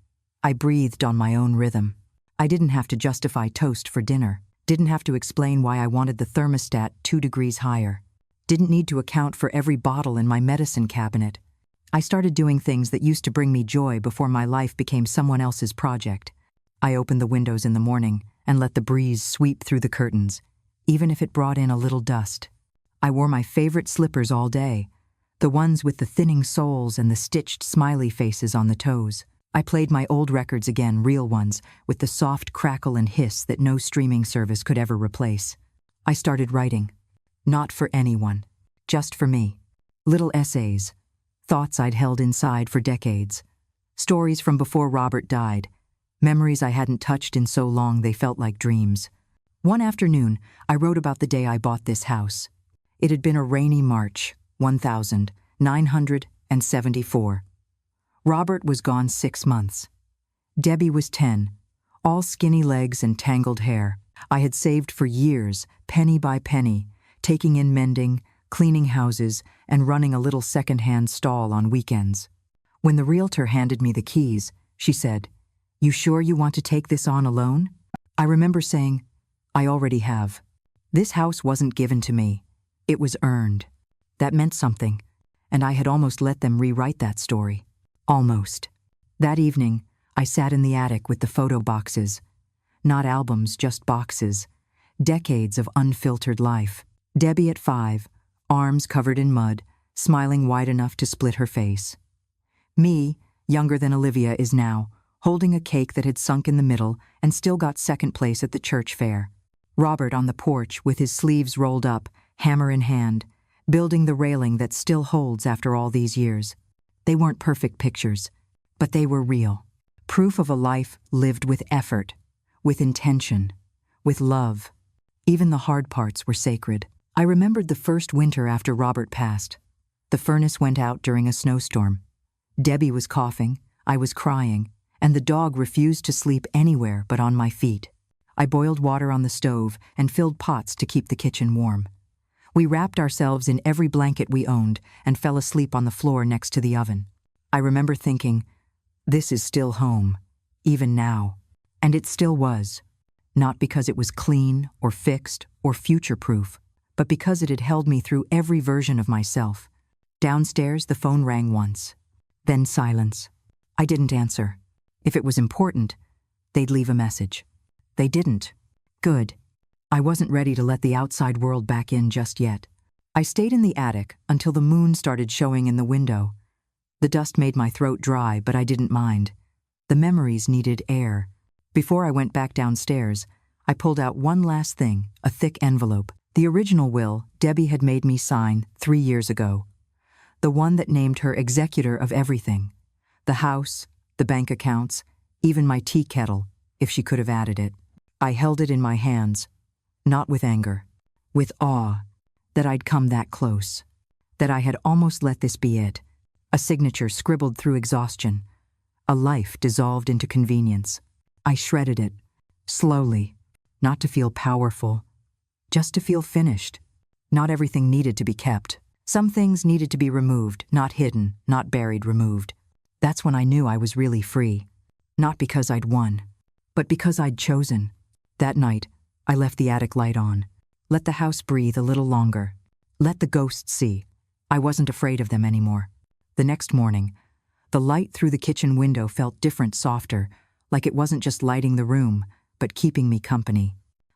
I breathed on my own rhythm. I didn't have to justify toast for dinner, didn't have to explain why I wanted the thermostat 2 degrees higher, didn't need to account for every bottle in my medicine cabinet. I started doing things that used to bring me joy before my life became someone else's project. I opened the windows in the morning and let the breeze sweep through the curtains, even if it brought in a little dust. I wore my favorite slippers all day, the ones with the thinning soles and the stitched smiley faces on the toes. I played my old records again, real ones, with the soft crackle and hiss that no streaming service could ever replace. I started writing. Not for anyone, just for me. Little essays, thoughts I'd held inside for decades. Stories from before Robert died, memories I hadn't touched in so long they felt like dreams. One afternoon, I wrote about the day I bought this house. It had been a rainy March, 1974. Robert was gone 6 months. Debbie was 10, all skinny legs and tangled hair. I had saved for years, penny by penny, taking in mending, cleaning houses, and running a little second-hand stall on weekends. When the realtor handed me the keys, she said, "You sure you want to take this on alone?" I remember saying, "I already have." This house wasn't given to me. It was earned. That meant something, and I had almost let them rewrite that story. Almost. That evening, I sat in the attic with the photo boxes. Not albums, just boxes. Decades of unfiltered life. Debbie at 5, arms covered in mud, smiling wide enough to split her face. Me, younger than Olivia is now, holding a cake that had sunk in the middle and still got second place at the church fair. Robert on the porch with his sleeves rolled up, hammer in hand, building the railing that still holds after all these years. They weren't perfect pictures, but they were real. Proof of a life lived with effort, with intention, with love. Even the hard parts were sacred. I remembered the first winter after Robert passed. The furnace went out during a snowstorm. Debbie was coughing, I was crying, and the dog refused to sleep anywhere but on my feet. I boiled water on the stove and filled pots to keep the kitchen warm. We wrapped ourselves in every blanket we owned and fell asleep on the floor next to the oven. I remember thinking, this is still home, even now. And it still was. Not because it was clean or fixed or future-proof, but because it had held me through every version of myself. Downstairs, the phone rang once. Then silence. I didn't answer. If it was important, they'd leave a message. They didn't. Good. I wasn't ready to let the outside world back in just yet. I stayed in the attic until the moon started showing in the window. The dust made my throat dry, but I didn't mind. The memories needed air. Before I went back downstairs, I pulled out one last thing, a thick envelope. The original will Debbie had made me sign 3 years ago. The one that named her executor of everything. The house, the bank accounts, even my tea kettle, if she could have added it. I held it in my hands. Not with anger, with awe, that I'd come that close, that I had almost let this be it. A signature scribbled through exhaustion, a life dissolved into convenience. I shredded it, slowly, not to feel powerful, just to feel finished. Not everything needed to be kept. Some things needed to be removed, not hidden, not buried, removed. That's when I knew I was really free. Not because I'd won, but because I'd chosen. That night, I left the attic light on. Let the house breathe a little longer. Let the ghosts see. I wasn't afraid of them anymore. The next morning, the light through the kitchen window felt different, softer, like it wasn't just lighting the room, but keeping me company.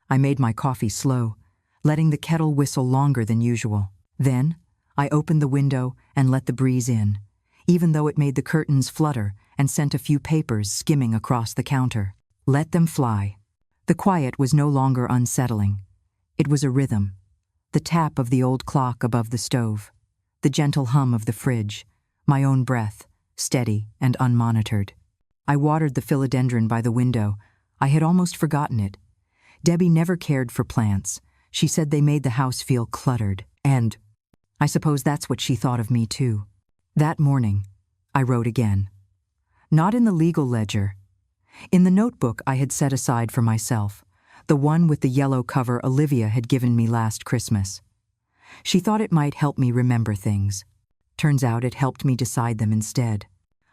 I made my coffee slow, letting the kettle whistle longer than usual. Then, I opened the window and let the breeze in, even though it made the curtains flutter and sent a few papers skimming across the counter. Let them fly. The quiet was no longer unsettling. It was a rhythm. The tap of the old clock above the stove, the gentle hum of the fridge, my own breath, steady and unmonitored. I watered the philodendron by the window. I had almost forgotten it. Debbie never cared for plants. She said they made the house feel cluttered, and I suppose that's what she thought of me too. That morning, I wrote again. Not in the legal ledger. In the notebook I had set aside for myself, the one with the yellow cover Olivia had given me last Christmas. She thought it might help me remember things. Turns out it helped me decide them instead.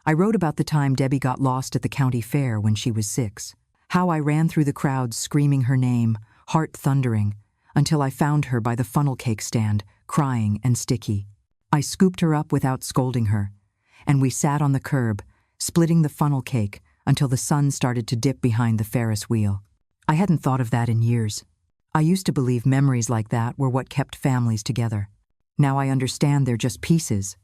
I wrote about the time Debbie got lost at the county fair when she was 6, how I ran through the crowd screaming her name, heart thundering, until I found her by the funnel cake stand, crying and sticky. I scooped her up without scolding her, and we sat on the curb, splitting the funnel cake until the sun started to dip behind the Ferris wheel. I hadn't thought of that in years. I used to believe memories like that were what kept families together. Now I understand they're just pieces.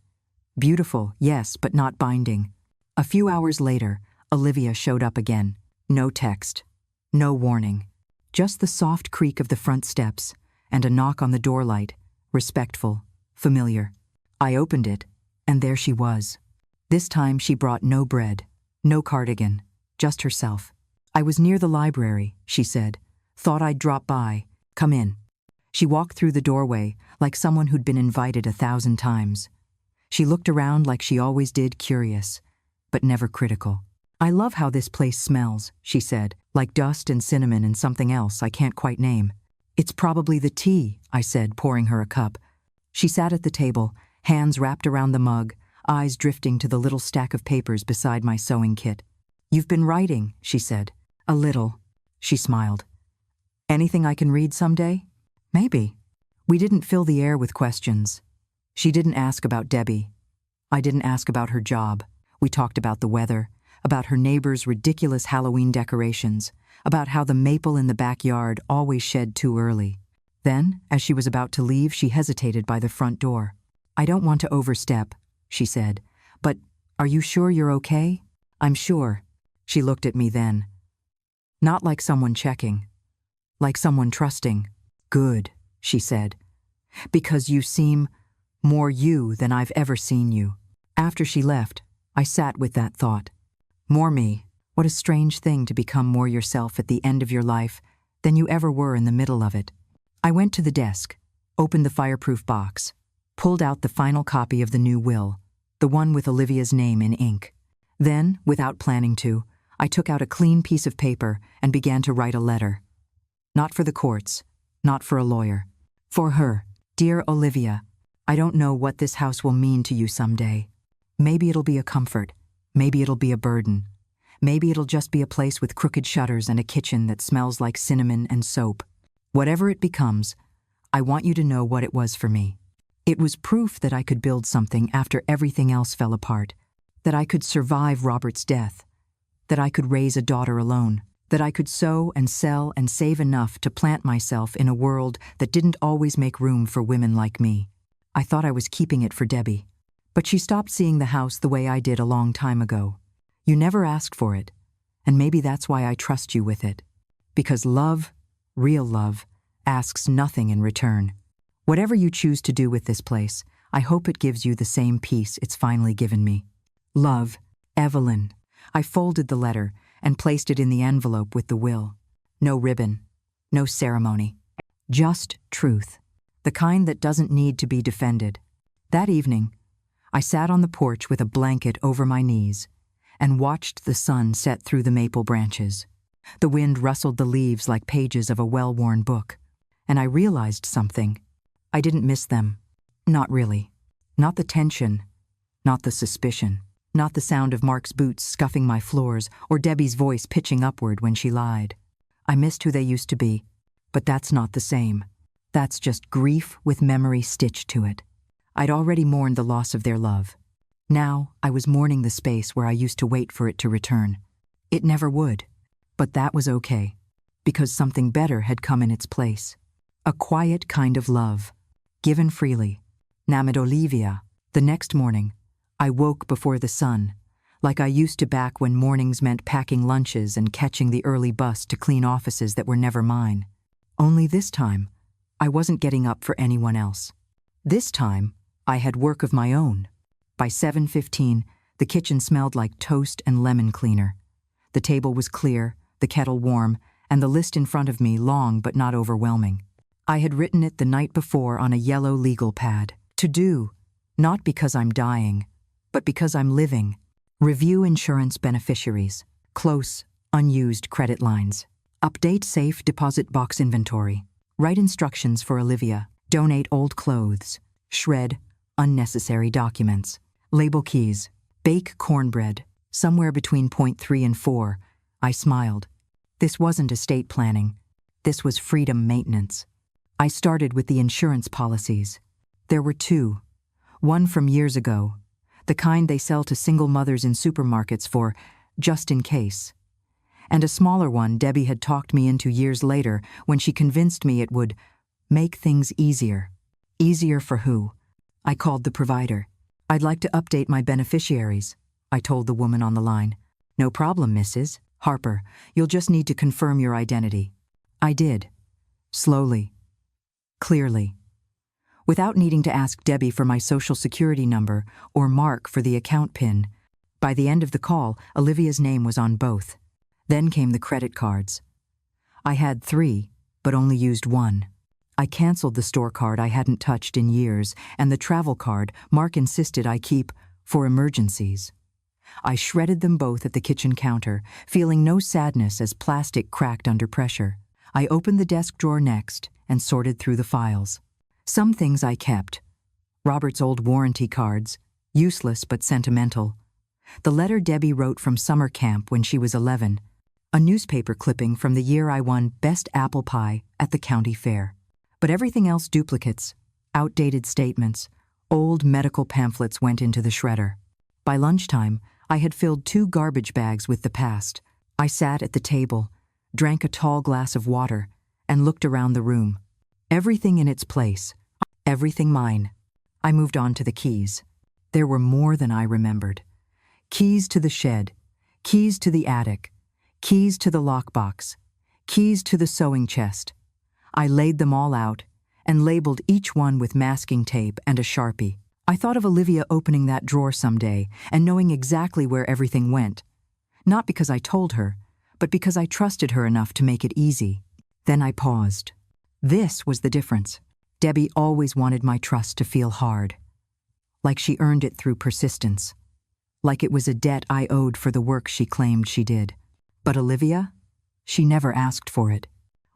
Beautiful, yes, but not binding. A few hours later, Olivia showed up again. No text, no warning. Just the soft creak of the front steps and a knock on the door light, respectful, familiar. I opened it, and there she was. This time she brought no bread, no cardigan, just herself. I was near the library, she said. Thought I'd drop by. Come in. She walked through the doorway like someone who'd been invited 1,000 times. She looked around like she always did, curious, but never critical. I love how this place smells, she said, like dust and cinnamon and something else I can't quite name. It's probably the tea, I said, pouring her a cup. She sat at the table, hands wrapped around the mug, eyes drifting to the little stack of papers beside my sewing kit. You've been writing, she said. A little. She smiled. Anything I can read someday? Maybe. We didn't fill the air with questions. She didn't ask about Debbie. I didn't ask about her job. We talked about the weather, about her neighbor's ridiculous Halloween decorations, about how the maple in the backyard always shed too early. Then, as she was about to leave, she hesitated by the front door. I don't want to overstep, she said, but are you sure you're okay? I'm sure. She looked at me then. Not like someone checking, like someone trusting. Good, she said, because you seem more you than I've ever seen you. After she left, I sat with that thought. More me. What a strange thing to become more yourself at the end of your life than you ever were in the middle of it. I went to the desk, opened the fireproof box, pulled out the final copy of the new will, the one with Olivia's name in ink. Then, without planning to, I took out a clean piece of paper and began to write a letter. Not for the courts, not for a lawyer. For her, dear Olivia, I don't know what this house will mean to you someday. Maybe it'll be a comfort. Maybe it'll be a burden. Maybe it'll just be a place with crooked shutters and a kitchen that smells like cinnamon and soap. Whatever it becomes, I want you to know what it was for me. It was proof that I could build something after everything else fell apart, that I could survive Robert's death, that I could raise a daughter alone, that I could sow and sell and save enough to plant myself in a world that didn't always make room for women like me. I thought I was keeping it for Debbie, but she stopped seeing the house the way I did a long time ago. You never asked for it, and maybe that's why I trust you with it. Because love, real love, asks nothing in return. Whatever you choose to do with this place, I hope it gives you the same peace it's finally given me. Love, Evelyn. I folded the letter and placed it in the envelope with the will. No ribbon, no ceremony. Just truth. the kind that doesn't need to be defended. That evening, I sat on the porch with a blanket over my knees and watched the sun set through the maple branches. The wind rustled the leaves like pages of a well-worn book, and I realized something. I didn't miss them. Not really. Not the tension, not the suspicion, not the sound of Mark's boots scuffing my floors or Debbie's voice pitching upward when she lied. I missed who they used to be, but that's not the same. That's just grief with memory stitched to it. I'd already mourned the loss of their love. Now I was mourning the space where I used to wait for it to return. It never would, but that was okay, because something better had come in its place. A quiet kind of love, given freely. Named Olivia. The next morning, I woke before the sun, like I used to back when mornings meant packing lunches and catching the early bus to clean offices that were never mine. Only this time, I wasn't getting up for anyone else. This time, I had work of my own. By 7:15, the kitchen smelled like toast and lemon cleaner. The table was clear, the kettle warm, and the list in front of me long but not overwhelming. I had written it the night before on a yellow legal pad. To do, not because I'm dying, but because I'm living. Review insurance beneficiaries. Close, unused credit lines. Update safe deposit box inventory. Write instructions for Olivia. Donate old clothes. Shred unnecessary documents. Label keys. Bake cornbread. Somewhere between point 3 and 4. I smiled. This wasn't estate planning. This was freedom maintenance. I started with the insurance policies. There were two. One from years ago, the kind they sell to single mothers in supermarkets for just in case. And a smaller one Debbie had talked me into years later when she convinced me it would make things easier. Easier for who? I called the provider. I'd like to update my beneficiaries, I told the woman on the line. No problem, Mrs. Harper. You'll just need to confirm your identity. I did. Slowly. Clearly. Without needing to ask Debbie for my social security number or Mark for the account PIN. By the end of the call, Olivia's name was on both. Then came the credit cards. I had 3, but only used 1. I canceled the store card I hadn't touched in years, and the travel card Mark insisted I keep for emergencies. I shredded them both at the kitchen counter, feeling no sadness as plastic cracked under pressure. I opened the desk drawer next and sorted through the files. Some things I kept. Robert's old warranty cards, useless but sentimental. The letter Debbie wrote from summer camp when she was 11. A newspaper clipping from the year I won Best Apple Pie at the county fair. But everything else duplicates, outdated statements, old medical pamphlets went into the shredder. By lunchtime, I had filled 2 garbage bags with the past. I sat at the table, drank a tall glass of water, and looked around the room. Everything in its place. Everything mine. I moved on to the keys. There were more than I remembered. Keys to the shed, keys to the attic, keys to the lockbox, keys to the sewing chest. I laid them all out and labeled each one with masking tape and a Sharpie. I thought of Olivia opening that drawer someday and knowing exactly where everything went. Not because I told her, but because I trusted her enough to make it easy. Then I paused. This was the difference. Debbie always wanted my trust to feel hard. Like she earned it through persistence. Like it was a debt I owed for the work she claimed she did. But Olivia? She never asked for it,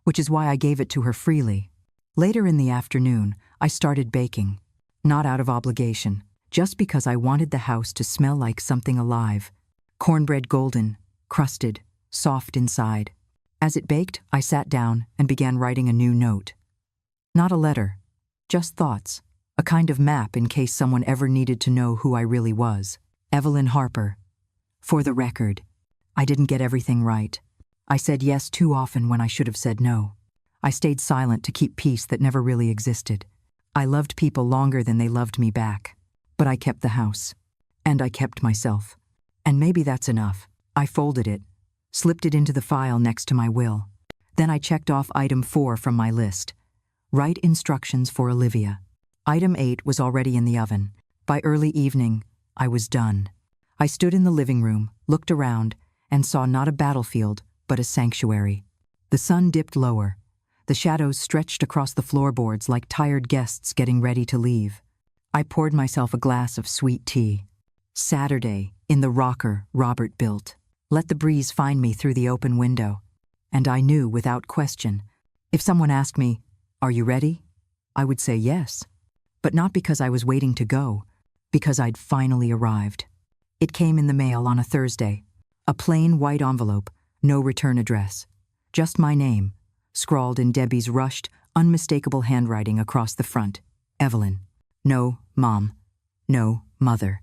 which is why I gave it to her freely. Later in the afternoon, I started baking. Not out of obligation, just because I wanted the house to smell like something alive. Cornbread golden, crusted, soft inside. As it baked, I sat down and began writing a new note. Not a letter, just thoughts, a kind of map in case someone ever needed to know who I really was. Evelyn Harper. For the record, I didn't get everything right. I said yes too often when I should have said no. I stayed silent to keep peace that never really existed. I loved people longer than they loved me back. But I kept the house. And I kept myself. And maybe that's enough. I folded it, slipped it into the file next to my will. Then I checked off item 4 from my list. Write instructions for Olivia. Item 8 was already in the oven. By early evening, I was done. I stood in the living room, looked around, and saw not a battlefield, but a sanctuary. The sun dipped lower. The shadows stretched across the floorboards like tired guests getting ready to leave. I poured myself a glass of sweet tea. Saturday, in the rocker Robert built. Let the breeze find me through the open window. And I knew without question. If someone asked me, "Are you ready?" I would say yes. But not because I was waiting to go, because I'd finally arrived. It came in the mail on a Thursday. A plain white envelope, no return address. Just my name, scrawled in Debbie's rushed, unmistakable handwriting across the front. Evelyn. No, Mom. No, Mother.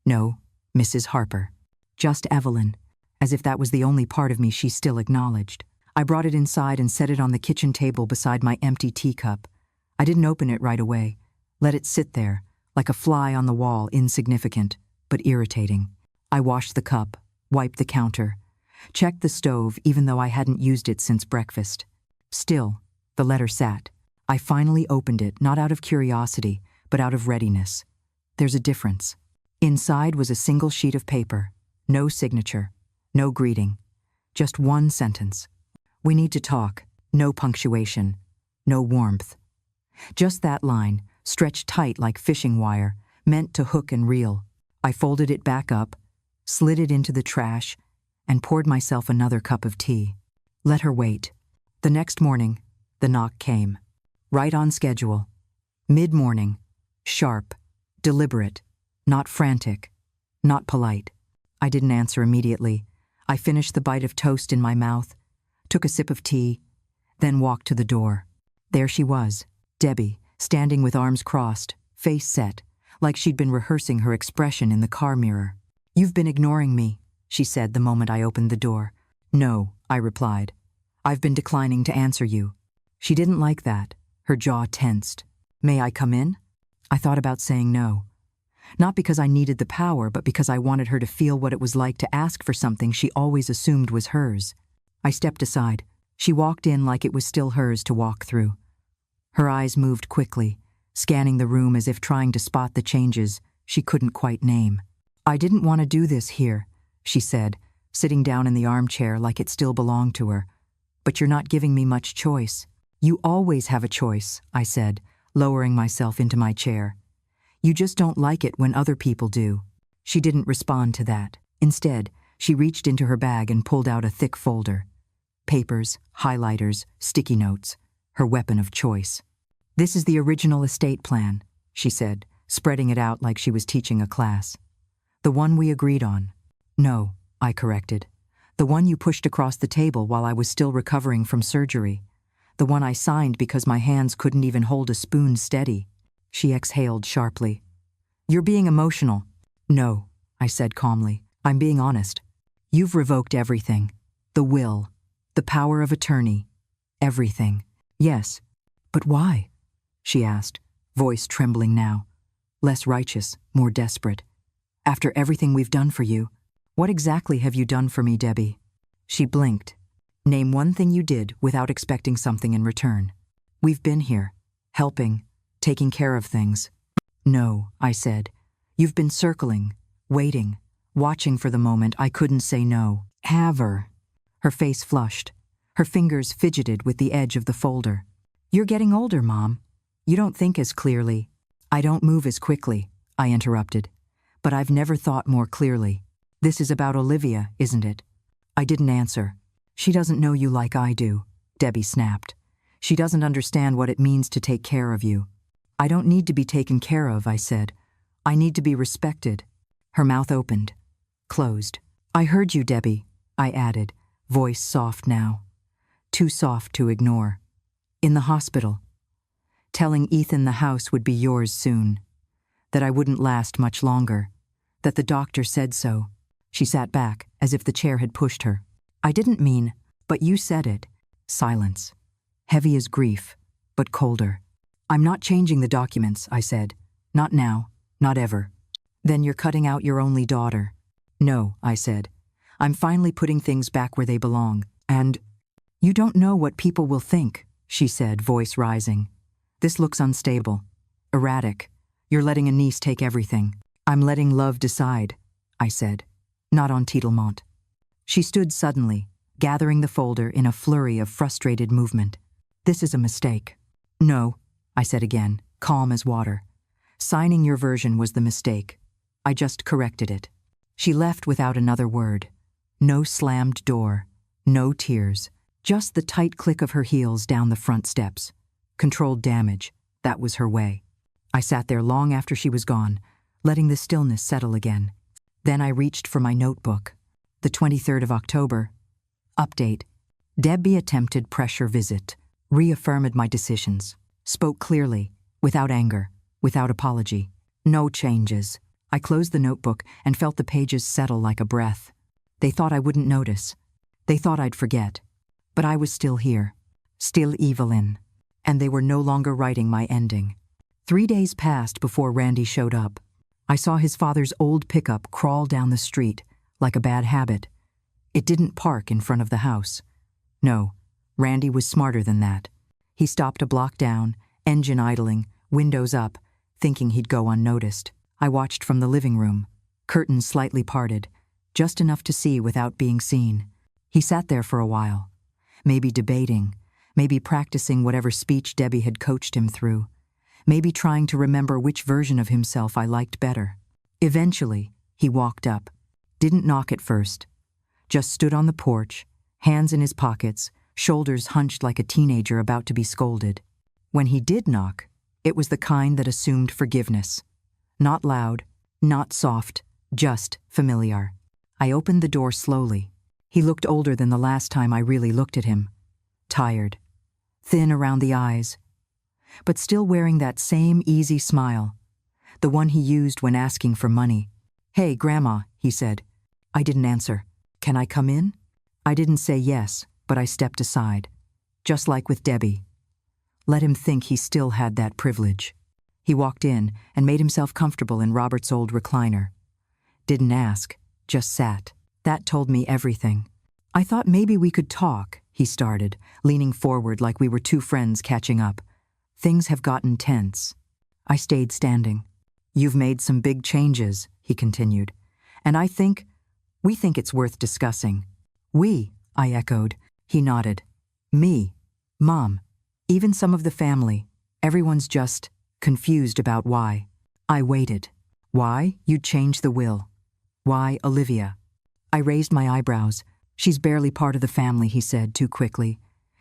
No, Mrs. Harper. Just Evelyn, as if that was the only part of me she still acknowledged. I brought it inside and set it on the kitchen table beside my empty teacup. I didn't open it right away. Let it sit there, like a fly on the wall, insignificant, but irritating. I washed the cup, wiped the counter, checked the stove even though I hadn't used it since breakfast. Still, the letter sat. I finally opened it, not out of curiosity, but out of readiness. There's a difference. Inside was a single sheet of paper, no signature, no greeting, just one sentence. We need to talk, no punctuation, no warmth. Just that line, stretched tight like fishing wire, meant to hook and reel. I folded it back up, slid it into the trash, and poured myself another cup of tea. Let her wait. The next morning, the knock came. Right on schedule. Mid-morning. Sharp. Deliberate. Not frantic. Not polite. I didn't answer immediately. I finished the bite of toast in my mouth, took a sip of tea, then walked to the door. There she was, Debbie, standing with arms crossed, face set, like she'd been rehearsing her expression in the car mirror. "You've been ignoring me," she said the moment I opened the door. "No," I replied. "I've been declining to answer you." She didn't like that. Her jaw tensed. "May I come in?" I thought about saying no. Not because I needed the power, but because I wanted her to feel what it was like to ask for something she always assumed was hers. I stepped aside. She walked in like it was still hers to walk through. Her eyes moved quickly, scanning the room as if trying to spot the changes she couldn't quite name. "I didn't want to do this here," she said, sitting down in the armchair like it still belonged to her. "But you're not giving me much choice." "You always have a choice," I said, lowering myself into my chair. "You just don't like it when other people do." She didn't respond to that. Instead, she reached into her bag and pulled out a thick folder. Papers, highlighters, sticky notes, her weapon of choice. "This is the original estate plan," she said, spreading it out like she was teaching a class. "The one we agreed on." "No," I corrected. "The one you pushed across the table while I was still recovering from surgery. The one I signed because my hands couldn't even hold a spoon steady." She exhaled sharply. "You're being emotional." "No," I said calmly. "I'm being honest. You've revoked everything. The will, the power of attorney, everything." "Yes, but why?" she asked, voice trembling now. Less righteous, more desperate. "After everything we've done for you, what exactly have you done for me, Debbie?" She blinked. "Name one thing you did without expecting something in return." "We've been here, helping, taking care of things." "No," I said. "You've been circling, waiting, watching for the moment I couldn't say no." "Have her." Her face flushed. Her fingers fidgeted with the edge of the folder. "You're getting older, Mom. You don't think as clearly." "I don't move as quickly," I interrupted. "But I've never thought more clearly. This is about Olivia, isn't it?" I didn't answer. "She doesn't know you like I do," Debbie snapped. "She doesn't understand what it means to take care of you." "I don't need to be taken care of," I said. "I need to be respected." Her mouth opened, closed. "I heard you, Debbie," I added, voice soft now. Too soft to ignore. "In the hospital. Telling Ethan the house would be yours soon. That I wouldn't last much longer. That the doctor said so." She sat back, as if the chair had pushed her. "I didn't mean, but you said it." Silence. Heavy as grief, but colder. "I'm not changing the documents," I said. "Not now, not ever." "Then you're cutting out your only daughter." "No," I said. "I'm finally putting things back where they belong. And you don't know what people will think," she said, voice rising. "This looks unstable, erratic. You're letting a niece take everything." "I'm letting love decide," I said. "Not on Titelmont." She stood suddenly, gathering the folder in a flurry of frustrated movement. This is a mistake. No, I said again, calm as water. Signing your version was the mistake. I just corrected it. She left without another word. No slammed door, no tears, just the tight click of her heels down the front steps. Controlled damage, that was her way. I sat there long after she was gone, letting the stillness settle again. Then I reached for my notebook. The 23rd of October. Update. Debbie attempted pressure visit, reaffirmed my decisions, spoke clearly, without anger, without apology. No changes. I closed the notebook and felt the pages settle like a breath. They thought I wouldn't notice. They thought I'd forget. But I was still here, still Evelyn, and they were no longer writing my ending. 3 days passed before Randy showed up. I saw his father's old pickup crawl down the street, like a bad habit. It didn't park in front of the house. No, Randy was smarter than that. He stopped a block down, engine idling, windows up, thinking he'd go unnoticed. I watched from the living room, curtains slightly parted, just enough to see without being seen. He sat there for a while, maybe debating, maybe practicing whatever speech Debbie had coached him through, maybe trying to remember which version of himself I liked better. Eventually, he walked up, didn't knock at first, just stood on the porch, hands in his pockets, shoulders hunched like a teenager about to be scolded. When he did knock, it was the kind that assumed forgiveness. Not loud, not soft, just familiar. I opened the door slowly. He looked older than the last time I really looked at him. Tired, thin around the eyes, but still wearing that same easy smile, the one he used when asking for money. "Hey, Grandma," he said. I didn't answer. "Can I come in?" I didn't say yes, but I stepped aside, just like with Debbie. Let him think he still had that privilege. He walked in and made himself comfortable in Robert's old recliner. Didn't ask, just sat. That told me everything. "I thought maybe we could talk," he started, leaning forward like we were two friends catching up. "Things have gotten tense." I stayed standing. "You've made some big changes," he continued, "and we think it's worth discussing." "We," I echoed. He nodded. "Me, Mom, even some of the family. Everyone's just confused about why." I waited. "Why you'd change the will? Why Olivia?" I raised my eyebrows. "She's barely part of the family," he said too quickly.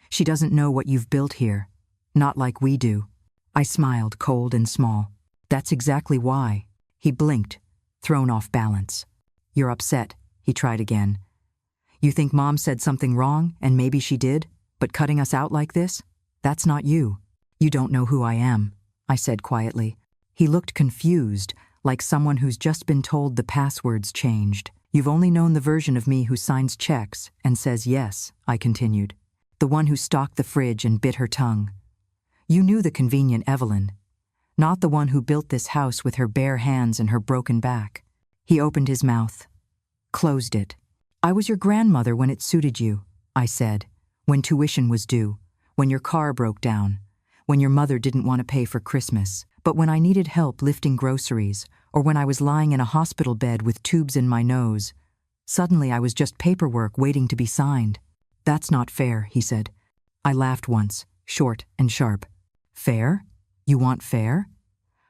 "She doesn't know what you've built here. Not like we do." I smiled, cold and small. "That's exactly why." He blinked, thrown off balance. "You're upset," he tried again. "You think Mom said something wrong, and maybe she did, but cutting us out like this? That's not you. You don't know who I am," I said quietly. He looked confused, like someone who's just been told the password's changed. "You've only known the version of me who signs checks and says yes," I continued. "The one who stocked the fridge and bit her tongue. You knew the convenient Evelyn, not the one who built this house with her bare hands and her broken back." He opened his mouth, closed it. "I was your grandmother when it suited you," I said, "when tuition was due, when your car broke down, when your mother didn't want to pay for Christmas. But when I needed help lifting groceries, or when I was lying in a hospital bed with tubes in my nose, suddenly I was just paperwork waiting to be signed." "That's not fair," he said. I laughed once, short and sharp. "Fair? You want fair?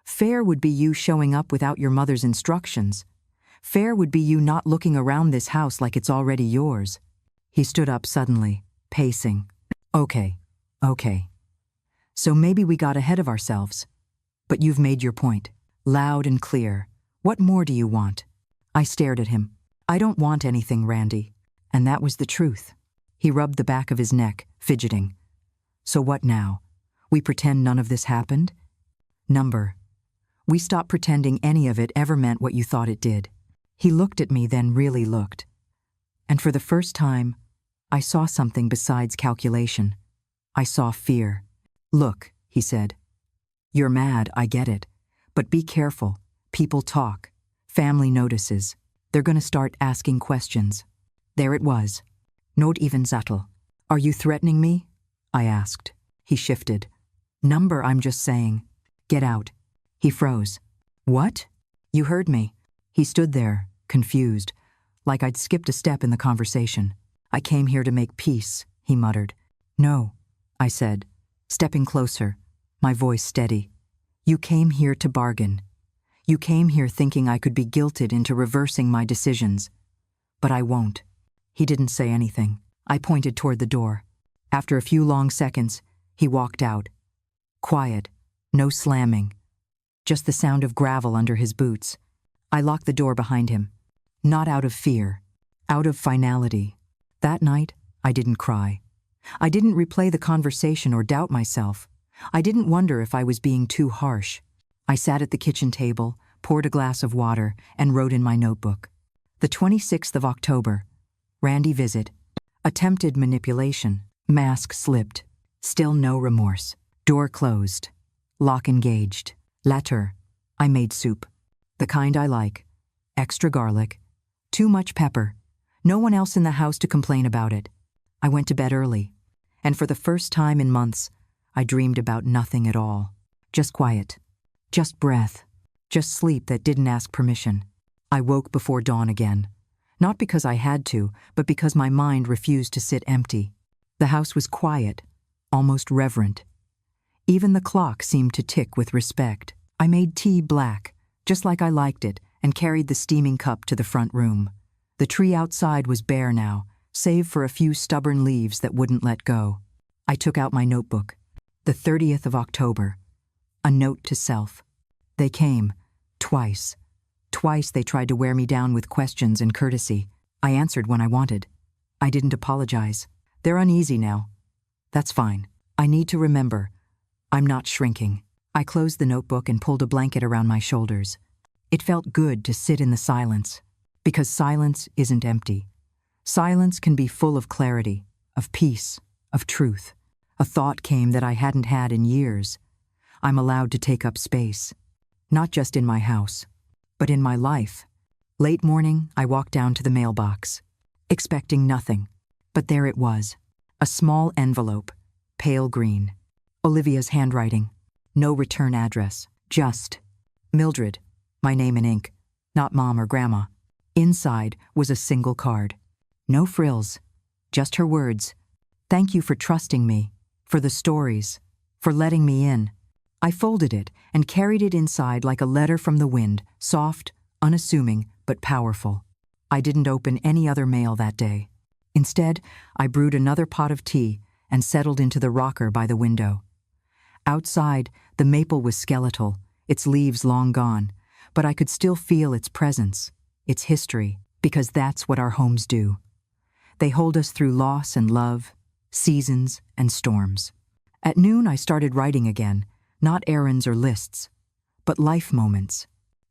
Fair would be you showing up without your mother's instructions. Fair would be you not looking around this house like it's already yours." He stood up suddenly, pacing. Okay. So maybe we got ahead of ourselves. But you've made your point, loud and clear. What more do you want?" I stared at him. "I don't want anything, Randy." And that was the truth. He rubbed the back of his neck, fidgeting. "So what now? We pretend none of this happened?" We stopped pretending any of it ever meant what you thought it did." He looked at me, then really looked. And for the first time, I saw something besides calculation. I saw fear. "Look," he said. "You're mad, I get it. But be careful. People talk. Family notices. They're going to start asking questions." There it was. Not even subtle. "Are you threatening me?" I asked. He shifted. I'm just saying. Get out." He froze. "What?" "You heard me." He stood there, confused, like I'd skipped a step in the conversation. "I came here to make peace," he muttered. "No," I said. Stepping closer, my voice steady. You came here to bargain. You came here thinking I could be guilted into reversing my decisions. But I won't. He didn't say anything. I pointed toward the door. After a few long seconds, he walked out. Quiet, no slamming. Just the sound of gravel under his boots. I locked the door behind him. Not out of fear, out of finality. That night, I didn't cry. I didn't replay the conversation or doubt myself. I didn't wonder if I was being too harsh. I sat at the kitchen table, poured a glass of water, and wrote in my notebook. The 26th of October. Randy visit. Attempted manipulation. Mask slipped. Still no remorse. Door closed. Lock engaged. Later. I made soup. The kind I like. Extra garlic. Too much pepper. No one else in the house to complain about it. I went to bed early. And for the first time in months, I dreamed about nothing at all. Just quiet. Just breath. Just sleep that didn't ask permission. I woke before dawn again. Not because I had to, but because my mind refused to sit empty. The house was quiet, almost reverent. Even the clock seemed to tick with respect. I made tea black, just like I liked it, and carried the steaming cup to the front room. The tree outside was bare now, save for a few stubborn leaves that wouldn't let go. I took out my notebook. The 30th of October. A note to self. They came. Twice. Twice they tried to wear me down with questions and courtesy. I answered when I wanted. I didn't apologize. They're uneasy now. That's fine. I need to remember. I'm not shrinking. I closed the notebook and pulled a blanket around my shoulders. It felt good to sit in the silence, because silence isn't empty. Silence can be full of clarity, of peace, of truth. A thought came that I hadn't had in years. I'm allowed to take up space, not just in my house, but in my life. Late morning, I walked down to the mailbox, expecting nothing, but there it was, a small envelope, pale green. Olivia's handwriting. No return address. Just Mildred, my name in ink, not Mom or Grandma. Inside was a single card. No frills, just her words. Thank you for trusting me, for the stories, for letting me in. I folded it and carried it inside like a letter from the wind, soft, unassuming, but powerful. I didn't open any other mail that day. Instead, I brewed another pot of tea and settled into the rocker by the window. Outside, the maple was skeletal, its leaves long gone, but I could still feel its presence, its history, because that's what our homes do. They hold us through loss and love, seasons and storms. At noon, I started writing again, not errands or lists, but life moments.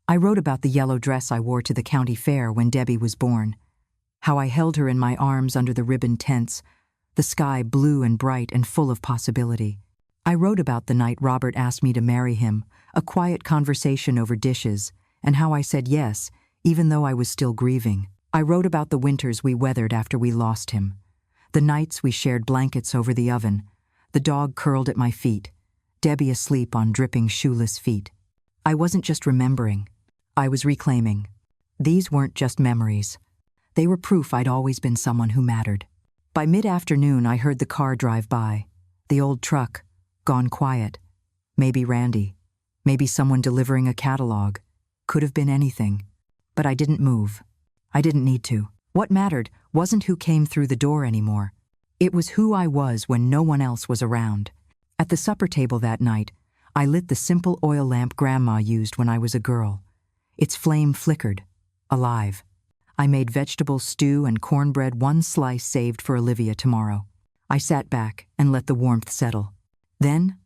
I wrote about the yellow dress I wore to the county fair when Debbie was born, how I held her in my arms under the ribbon tents, the sky blue and bright and full of possibility. I wrote about the night Robert asked me to marry him, a quiet conversation over dishes, and how I said yes, even though I was still grieving. I wrote about the winters we weathered after we lost him, the nights we shared blankets over the oven, the dog curled at my feet, Debbie asleep on dripping shoeless feet. I wasn't just remembering, I was reclaiming. These weren't just memories. They were proof I'd always been someone who mattered. By mid-afternoon, I heard the car drive by, the old truck, gone quiet. Maybe Randy. Maybe someone delivering a catalog. Could have been anything. But I didn't move. I didn't need to. What mattered wasn't who came through the door anymore. It was who I was when no one else was around. At the supper table that night, I lit the simple oil lamp Grandma used when I was a girl. Its flame flickered, alive. I made vegetable stew and cornbread, one slice saved for Olivia tomorrow. I sat back and let the warmth settle. Then,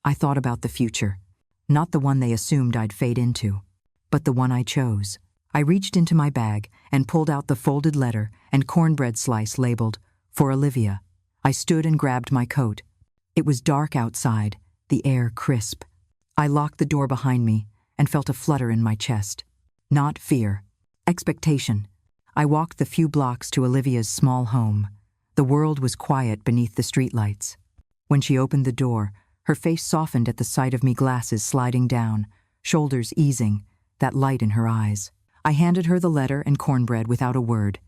I thought about the future. Not the one they assumed I'd fade into, but the one I chose. I reached into my bag and pulled out the folded letter and cornbread slice labeled, "For Olivia." I stood and grabbed my coat. It was dark outside, the air crisp. I locked the door behind me and felt a flutter in my chest. Not fear. Expectation. I walked the few blocks to Olivia's small home. The world was quiet beneath the streetlights. When she opened the door, her face softened at the sight of me, glasses sliding down, shoulders easing, that light in her eyes. I handed her the letter and cornbread without a word,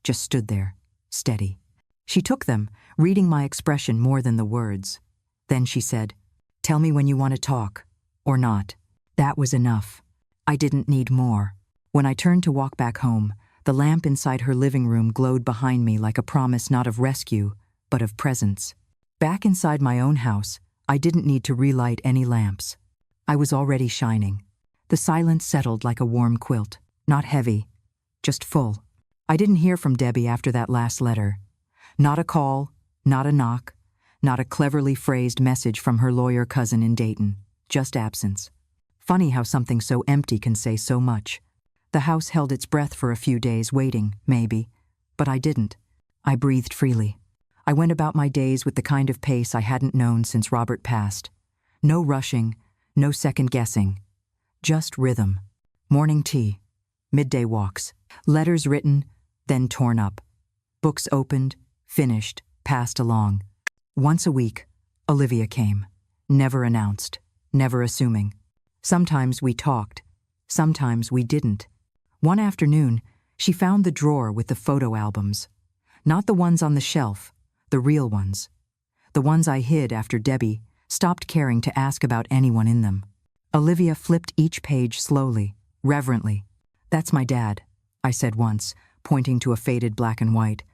just stood there, steady. She took them, reading my expression more than the words. Then she said, "Tell me when you want to talk, or not." That was enough. I didn't need more. When I turned to walk back home, the lamp inside her living room glowed behind me like a promise not of rescue, but of presence. Back inside my own house, I didn't need to relight any lamps. I was already shining. The silence settled like a warm quilt, not heavy, just full. I didn't hear from Debbie after that last letter. Not a call, not a knock, not a cleverly phrased message from her lawyer cousin in Dayton, just absence. Funny how something so empty can say so much. The house held its breath for a few days, waiting, maybe, but I didn't. I breathed freely. I went about my days with the kind of pace I hadn't known since Robert passed. No rushing, no second guessing. Just rhythm. Morning tea, midday walks, letters written, then torn up. Books opened, finished, passed along. Once a week, Olivia came. Never announced, never assuming. Sometimes we talked, sometimes we didn't. One afternoon, she found the drawer with the photo albums. Not the ones on the shelf, the real ones. The ones I hid after Debbie stopped caring to ask about anyone in them. Olivia flipped each page slowly, reverently. "That's my dad," I said once, pointing to a faded black and white.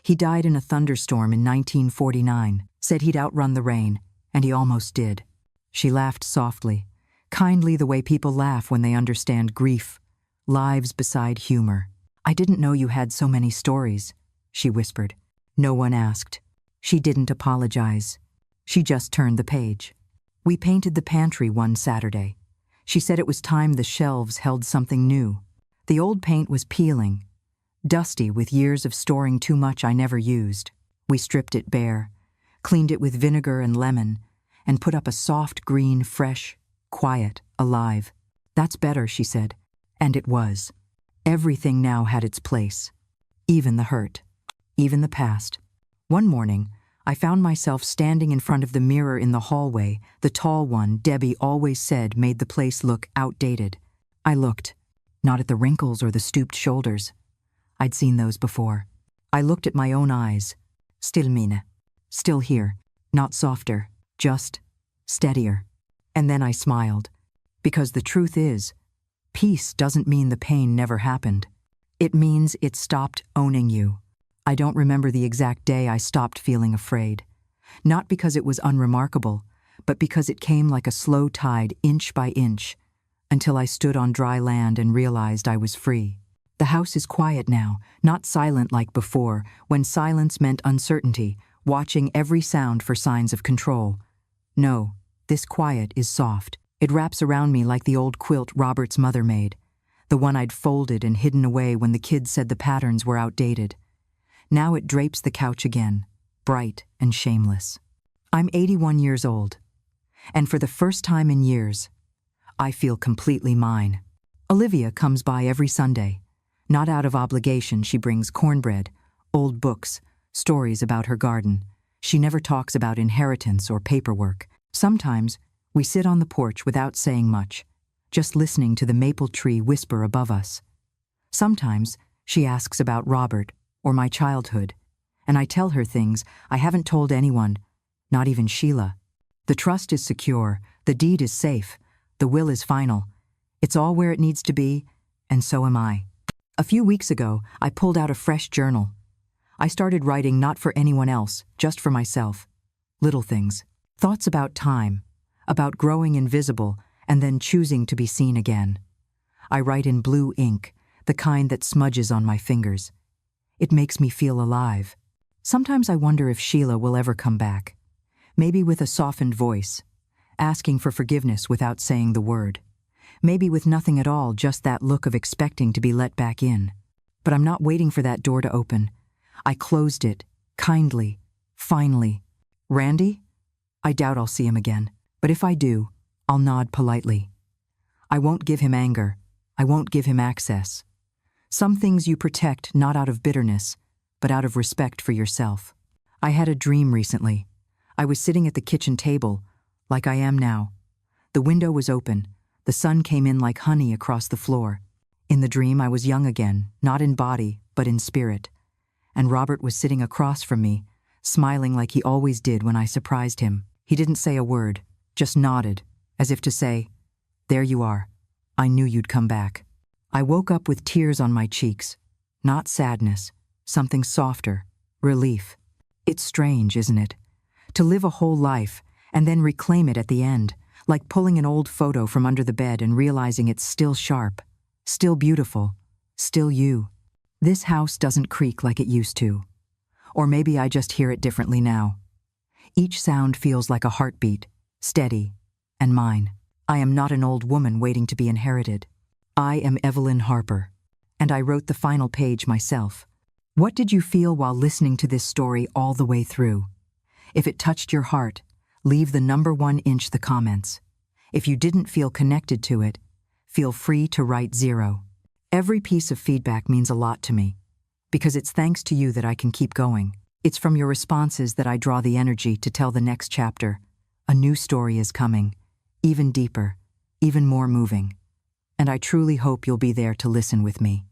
"He died in a thunderstorm in 1949, said he'd outrun the rain, and he almost did." She laughed softly, kindly the way people laugh when they understand grief, lives beside humor. "I didn't know you had so many stories," she whispered. No one asked. She didn't apologize. She just turned the page. We painted the pantry one Saturday. She said it was time the shelves held something new. The old paint was peeling, dusty with years of storing too much I never used. We stripped it bare, cleaned it with vinegar and lemon, and put up a soft green, fresh, quiet, alive. "That's better," she said. And it was. Everything now had its place. Even the hurt. Even the past. One morning, I found myself standing in front of the mirror in the hallway, the tall one Debbie always said made the place look outdated. I looked, not at the wrinkles or the stooped shoulders. I'd seen those before. I looked at my own eyes. Still mine. Still here. Not softer, just steadier. And then I smiled. Because the truth is, peace doesn't mean the pain never happened. It means it stopped owning you. I don't remember the exact day I stopped feeling afraid. Not because it was unremarkable, but because it came like a slow tide, inch by inch, until I stood on dry land and realized I was free. The house is quiet now, not silent like before, when silence meant uncertainty, watching every sound for signs of control. No, this quiet is soft. It wraps around me like the old quilt Robert's mother made, the one I'd folded and hidden away when the kids said the patterns were outdated. Now it drapes the couch again, bright and shameless. I'm 81 years old, and for the first time in years, I feel completely mine. Olivia comes by every Sunday. Not out of obligation, she brings cornbread, old books, stories about her garden. She never talks about inheritance or paperwork. Sometimes, we sit on the porch without saying much, just listening to the maple tree whisper above us. Sometimes, she asks about Robert or my childhood, and I tell her things I haven't told anyone, not even Sheila. The trust is secure, the deed is safe, the will is final. It's all where it needs to be, and so am I. A few weeks ago, I pulled out a fresh journal. I started writing not for anyone else, just for myself. Little things. Thoughts about time, about growing invisible, and then choosing to be seen again. I write in blue ink, the kind that smudges on my fingers. It makes me feel alive. Sometimes I wonder if Sheila will ever come back. Maybe with a softened voice, asking for forgiveness without saying the word. Maybe with nothing at all, just that look of expecting to be let back in. But I'm not waiting for that door to open. I closed it, kindly, finally. Randy? I doubt I'll see him again. But if I do, I'll nod politely. I won't give him anger. I won't give him access. Some things you protect not out of bitterness, but out of respect for yourself. I had a dream recently. I was sitting at the kitchen table, like I am now. The window was open. The sun came in like honey across the floor. In the dream, I was young again, not in body, but in spirit. And Robert was sitting across from me, smiling like he always did when I surprised him. He didn't say a word, just nodded, as if to say, "There you are. I knew you'd come back." I woke up with tears on my cheeks. Not sadness, something softer, relief. It's strange, isn't it? To live a whole life and then reclaim it at the end, like pulling an old photo from under the bed and realizing it's still sharp, still beautiful, still you. This house doesn't creak like it used to. Or maybe I just hear it differently now. Each sound feels like a heartbeat, steady, and mine. I am not an old woman waiting to be inherited. I am Evelyn Harper, and I wrote the final page myself. What did you feel while listening to this story all the way through? If it touched your heart, leave the number 1 inch the comments. If you didn't feel connected to it, feel free to write 0. Every piece of feedback means a lot to me, because it's thanks to you that I can keep going. It's from your responses that I draw the energy to tell the next chapter. A new story is coming, even deeper, even more moving. And I truly hope you'll be there to listen with me.